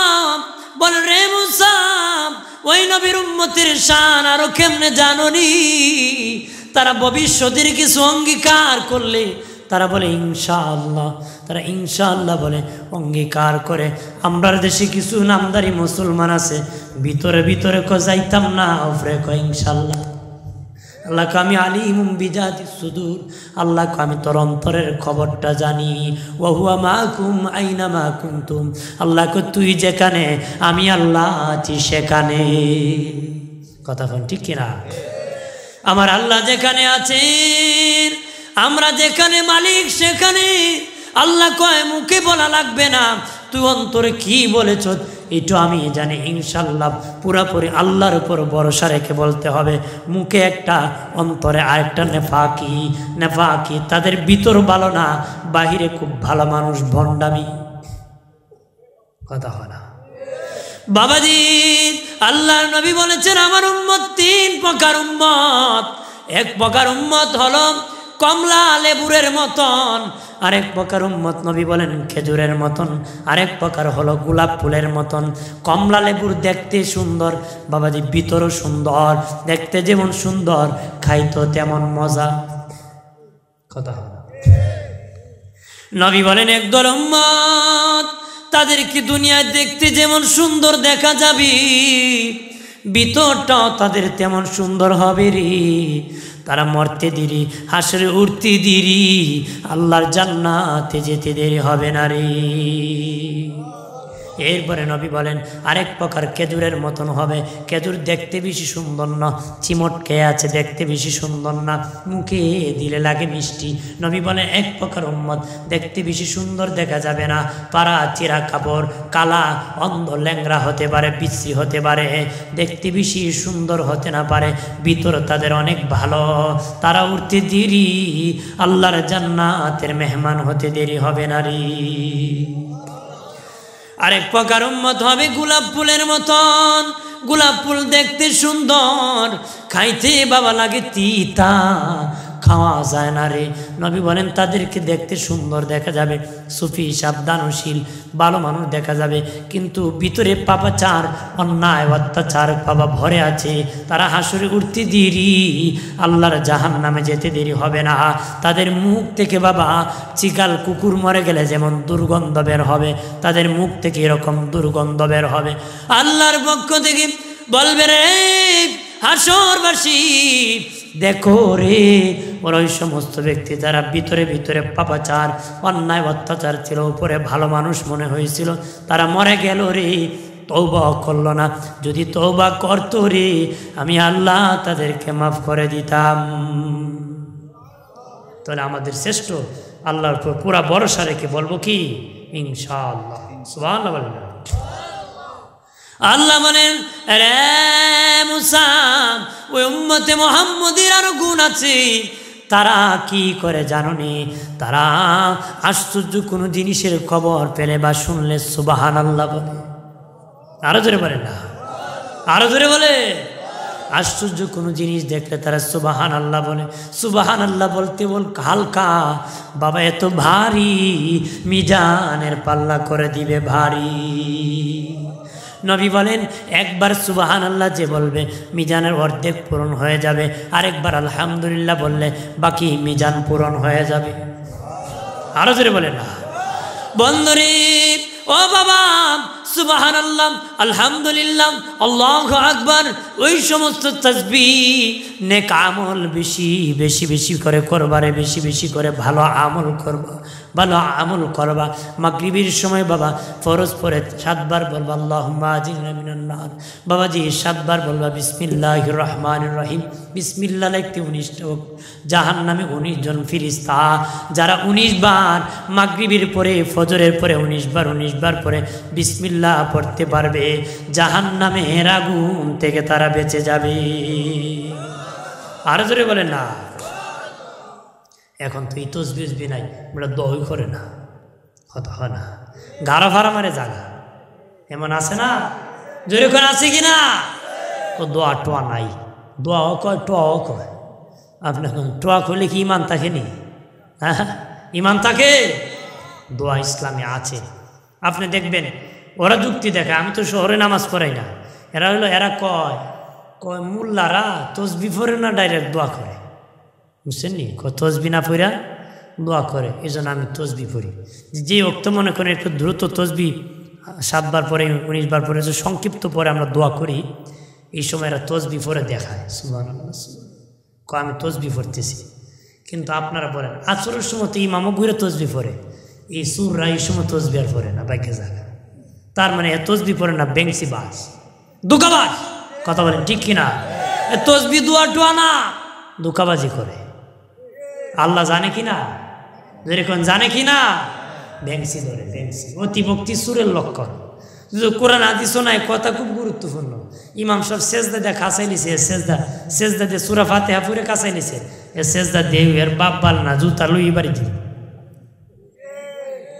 বল রে মুসা, ওই নবীর উম্মতের শান আরো কেমনে জানোনি? তারা ভবিষ্যতের কিছু অঙ্গীকার করলে তারা বলে ইনশাআল্লাহ, তারা ইনশাআল্লাহ বলে অঙ্গীকার করে। আমরার দেশে কিছু নামদারি মুসলমান আছে, ভিতরে ভিতরে যাইতাম না, উপরে কয় ইনশাআল্লাহ। আল্লাহকে আমি আলিমুম বিজাতি সুদূর, আল্লাহকে আমি তোর অন্তরের খবরটা জানি। ওয়া হুয়া মাকুম আইনা মা কুনতুম, আল্লাহকে তুই যেখানে আমি আল্লাহ আছি সেখানে। কথা বল ঠিক কিনা? আমার আল্লাহ যেখানে আছেন, আমরা যেখানে মালিক সেখানে। আল্লাহ কয় মুখে বলা লাগবে না, তুই অন্তরে কি বলেছ এটা আমি জানি। ইনশাআল্লাহ পুরাপুরি আল্লাহর উপর ভরসা রেখে বলতে হবে। মুখে একটা, অন্তরে আরেকটা। নেফাকি নেফাকি, তাদের ভিতর ভালো না, বাহিরে খুব ভালো মানুষ, ভণ্ডামি। কথা হয় না বাবাজি? আল্লাহর নবী বলেছেন আমার উম্মত তিন প্রকার উম্মত। এক প্রকার উম্মত হলো কমলা লেবুরের মতন, আরেক প্রকার উম্মত নবী বলেন খেজুরের মতন, আরেক প্রকার হলো গোলাপ ফুলের মতন। কমলা লেবুর দেখতে সুন্দর বাবাজি, ভিতরও সুন্দর, দেখতে যেমন সুন্দর খাইতো তেমন মজা। কথা নবী বলেন একদল উম্মত, তাদেরকে দুনিয়ায় দেখতে যেমন সুন্দর দেখা যাবে, ভিতরটাও তাদের তেমন সুন্দর হবে রে। তারা মরতে দেরি, হাসরে উঠতে দেরি, আল্লাহর জান্নাতে যেতে দেরি হবে না রে। এরপরে নবী বলেন আরেক প্রকার খেজুরের মতন হবে। খেজুর দেখতে বেশি সুন্দর না, চিমট খেয়ে আছে, দেখতে বেশি সুন্দর না, মুখে দিলে লাগে মিষ্টি। নবী বলেন এক প্রকার উম্মত, দেখতে বেশি সুন্দর দেখা যাবে না, পাড়া চিরা কাপড়, কালা, অন্ধ, ল্যাংরা হতে পারে, বিশ্রী হতে পারে, দেখতে বেশি সুন্দর হতে না পারে, ভিতর তাদের অনেক ভালো। তারা উঠতে দেরি, আল্লাহর জান্নাতের মেহমান হতে দেরি হবে না রে। আরেক প্রকার উম্মত হবে গোলাপ ফুলের মতন। গোলাপ ফুল দেখতে সুন্দর, খাইতে বাবা লাগে তিতা, খাওয়া যায় না রে। নবী বলেন তাদেরকে দেখতে সুন্দর দেখা যাবে, সুফি, সাবধানশীল, ভালো মানুষ দেখা যাবে, কিন্তু ভিতরে পাপাচার, অন্যায়, অত্যাচার বাবা ভরে আছে। তারা হাসরে উঠতে দেরি, আল্লাহর জাহান্নামে যেতে দেরি হবে না। তাদের মুখ থেকে বাবা চিকাল কুকুর মরে গেলে যেমন দুর্গন্ধ বের হবে, তাদের মুখ থেকে এরকম দুর্গন্ধ বের হবে। আল্লাহর পক্ষ থেকে বলবে রে হাসরবাসী, দেখো রে ওরা ওই সমস্ত ব্যক্তি যারা ভিতরে ভিতরে পাপাচার, অন্যায়, অত্যাচার ছিল, উপরে ভালো মানুষ মনে হয়েছিল, তারা মরে গেল রে, তওবা করল না। যদি তওবা করতো রে, আমি আল্লাহ তাদেরকে মাফ করে দিতাম। তাহলে আমাদের শ্রেষ্ঠ আল্লাহর উপর পুরা ভরসা রেখে বলবো কি ইনশাআল্লাহ। সুবহানাল্লাহ বলেন। আল্লাহ বলেন রে মুসা, ওই উম্মতে মুহাম্মদের আরো গুণ আছে। তারা কি করে জানোনি? তারা আশ্চর্য কোনো জিনিসের খবর পেলে বা শুনলে সুবহানাল্লাহ বলে। আরো জোরে বলে না, আরো জোরে বলে। আশ্চর্য কোনো জিনিস দেখলে তারা সুবহানাল্লাহ বলে। সুবহানাল্লাহ বলতে বল হালকা বাবা, এত ভারী, মিজানের পাল্লা করে দিবে ভারী। নবী বলেন একবার সুবহানাল্লাহ যে বলবে মিজানের অর্ধেক পূরণ হয়ে যাবে, আরেকবার আলহামদুলিল্লাহ বললে বাকি মিজান পূরণ হয়ে যাবে। আরো জোরে বলে না বন্ধুরে। ও বাবা, সুবহানাল্লাহ, আলহামদুলিল্লাহ, আল্লাহু আকবার, ওই সমস্ত তাসবিহ, নেক আমল বেশি বেশি বেশি করে করবারে, বেশি বেশি করে ভালো আমল করবা, ভালো আমল করবা। মাগরিবের সময় বাবা ফরজ পড়ে 7 বার বলবা আল্লাহুম্মা আজিরনা মিনান নার। বাবাজি 7 বার বলবা বিসমিল্লাহির রহমানির রহিম। বিসমিল্লাহ লিখতে 19টা জাহান্নামে 19 জন ফেরেশতা, যারা 19 বার মাগরিবের পরে, ফজরের পরে 19 বার পরে বিসমিল্লাহ পড়তে পারবে, জাহান্নামের আগুন থেকে তারা বেঁচে যাবে। আরো জোরে বলেন না। এখন তো এই তসবি নাই, আমরা দই করে না, কথা হয় না, গাড়া ভাড়া মারে জাগা এমন আছে না, জোরে করে আছে কিনা? ও দোয়া টোয়া নাই, দোয়াও কয় টোয়াও কয়। আপনার টোয়া করলে কি ইমান থাকে নি? হ্যাঁ, ইমান থাকে? দোয়া ইসলামে আছে। আপনি দেখবেন ওরা যুক্তি দেখে, আমি তো শহরে নামাজ পড়াই না, এরা কয় মোল্লারা তসবি পড়ে না, ডাইরেক্ট দোয়া করে, বুঝছেন নি? তসবি না পড়া দোয়া করে, এই জন্য আমি তসবি পড়ি। যে অক্ত মনে করেন একটু দ্রুত তসবি 7 বার পরে 19 বার পরে যে সংক্ষিপ্ত পরে আমরা দোয়া করি, এই সময় এরা তসবি পড়ে দেখায়, সুবহানাল্লাহ, আমি তসবি পড়তেছি। কিন্তু আপনারা বলেন আসরের সময় তো ইমামও ঘুরে তসবি পড়ে, এই সুররা এই সময় তসবি আর পড়ে না, বাইকে জায়গা। তার মানে তসবি পড়ে না, বেংসি বাস, দুকাবাজ, কথা বলেন ঠিক কিনা? তসবি দোয়া টোয়া না, দুকাবাজি করে। আল্লাহ জানে কিনা? যেরকম জানে কিনা? ভ্যাংসি ধরে, ভ্যাংসি অতিভক্তি সুরের লক্ষণ। কোরআন হাদিসও নাই, কথা খুব গুরুত্বপূর্ণ। ইমাম সব সেজদা দিয়ে কাছাই লিছে, সেজদা দিয়ে সূরা ফাতিহা পড়ে কাছাই লিছে, এ সেজদা দেউ এর বাপ বাল না, জুতা লুই বাড়ি দিই,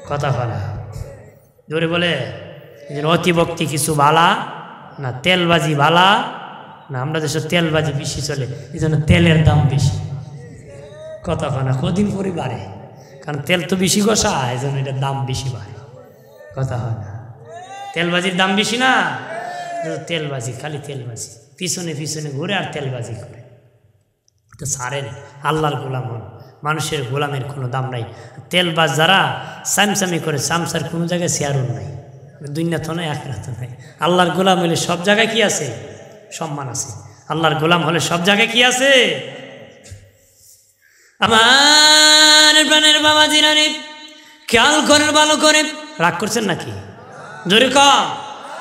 কথা বলা ধরে বলে। অতিভক্তি কিছু ভালা না, তেলবাজি ভালা না, আমরা দেশে তেলবাজি বেশি চলে, এই জন্য তেলের দাম বেশি, কথা না, কদিন পরে বাড়ে, কারণ তেল তো বেশি কষা, এই জন্য এটার দাম বেশি বাড়ে, কথা হয় না। তেলবাজির দাম বেশি না, তেলবাজি, খালি তেলবাজি, পিছনে পিছনে ঘুরে আর তেলবাজি করে, তো ছাড়েন। আল্লাহর গোলাম হন, মানুষের গোলামের কোনো দাম নাই। তেলবাজ যারা সামসামি করে, সামসার কোনো জায়গায় শেয়ারও নাই, দুনিয়া তো নাই, আখিরাত নাই। আল্লাহর গোলাম হলে সব জায়গায় কি আছে? সম্মান আছে। আল্লাহর গোলাম হলে সব জায়গায় কি আছে? আমার প্রাণের বাবা জিরানি খেয়াল করেন ভালো করে, রাগ করছেন নাকি? জোরে কম,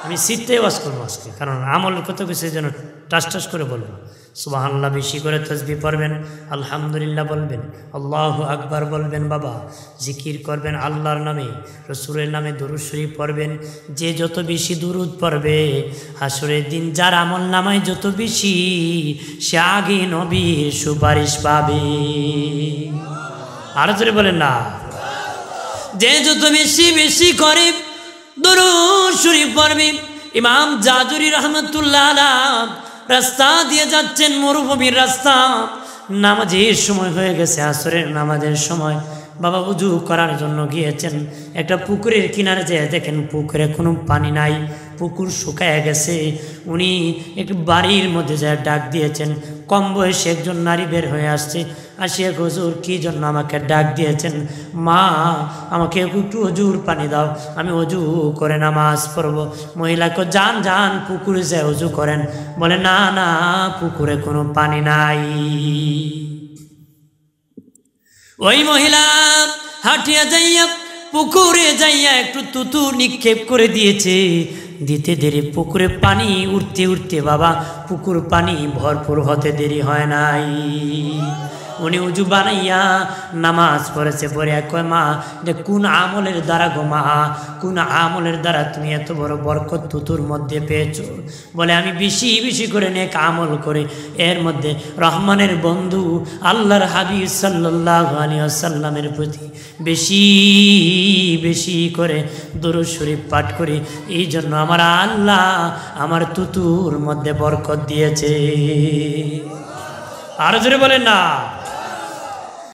আমি শীতে ওয়াজ করবো আজকে, কারণ আমলের কত কিছু যেন টাস টাস করে বলবো। সুবহানাল্লাহ বেশি করে তাসবিহ পড়বেন, আলহামদুলিল্লাহ বলবেন, আল্লাহু আকবার বলবেন, বাবা জিকির করবেন আল্লাহর নামে, রাসূলের নামে দরুদ শরীফ পড়বেন। যে যত বেশি দরুদ পড়বে, হাসরের দিন যার আমল নামায় যত বেশি, সে আগে নবীর সুপারিশ পাবে। আরো জোরে বলেন না। যে যত বেশি বেশি করে দরুদ শরীফ পড়বে। ইমাম জাজুরি রহমতুল্লাহ আলাইহি রাস্তা দিয়ে যাচ্ছেন, মরুভূমির রাস্তা, নামাজের সময় হয়ে গেছে, আসরের নামাজের সময়। বাবা উজু করার জন্য গিয়েছেন, একটা পুকুরের কিনারে যেয়ে দেখেন পুকুরে কোনো পানি নাই, পুকুর শুকায় গেছে। উনি এক বাড়ির মধ্যে যায় ডাক দিয়েছেন, কম বয়সে একজন নারী বের হয়ে আসছে, আসিয়া হুজুর কী জন্য আমাকে ডাক দিয়েছেন? মা আমাকে একটু অজুর পানি দাও, আমি অজু করে নামাজ পড়ব। মহিলাকে যান যান পুকুরে যায় অজু করেন। বলে না না, পুকুরে কোনো পানি নাই। ওই মহিলা হাঁটিয়া যাইয়া পুকুরে যাইয়া একটু তুতু নিক্ষেপ করে দিয়েছে। দিতে দেরি, পুকুরে পানি উঠতে উঠতে বাবা পুকুর পানি ভরপুর হতে দেরি হয় নাই। উনি উজু বানাইয়া নামাজ পড়েছে, পড়ে কয় মা যে কোন আমলের দ্বারা গো মা, কোন আমলের দ্বারা তুমি এত বড় বরকত তুতুর মধ্যে পেয়েছো? বলে আমি বেশি বেশি করে নেক আমল করে, এর মধ্যে রহমানের বন্ধু আল্লাহর হাবিব সাল্লাল্লাহু আলাইহি ওয়াসাল্লামের প্রতি বেশি বেশি করে দরুদ শরীফ পাঠ করি, এই জন্য আমার আল্লাহ আমার তুতুর মধ্যে বরকত দিয়েছে। আরো জোরে বলেন না।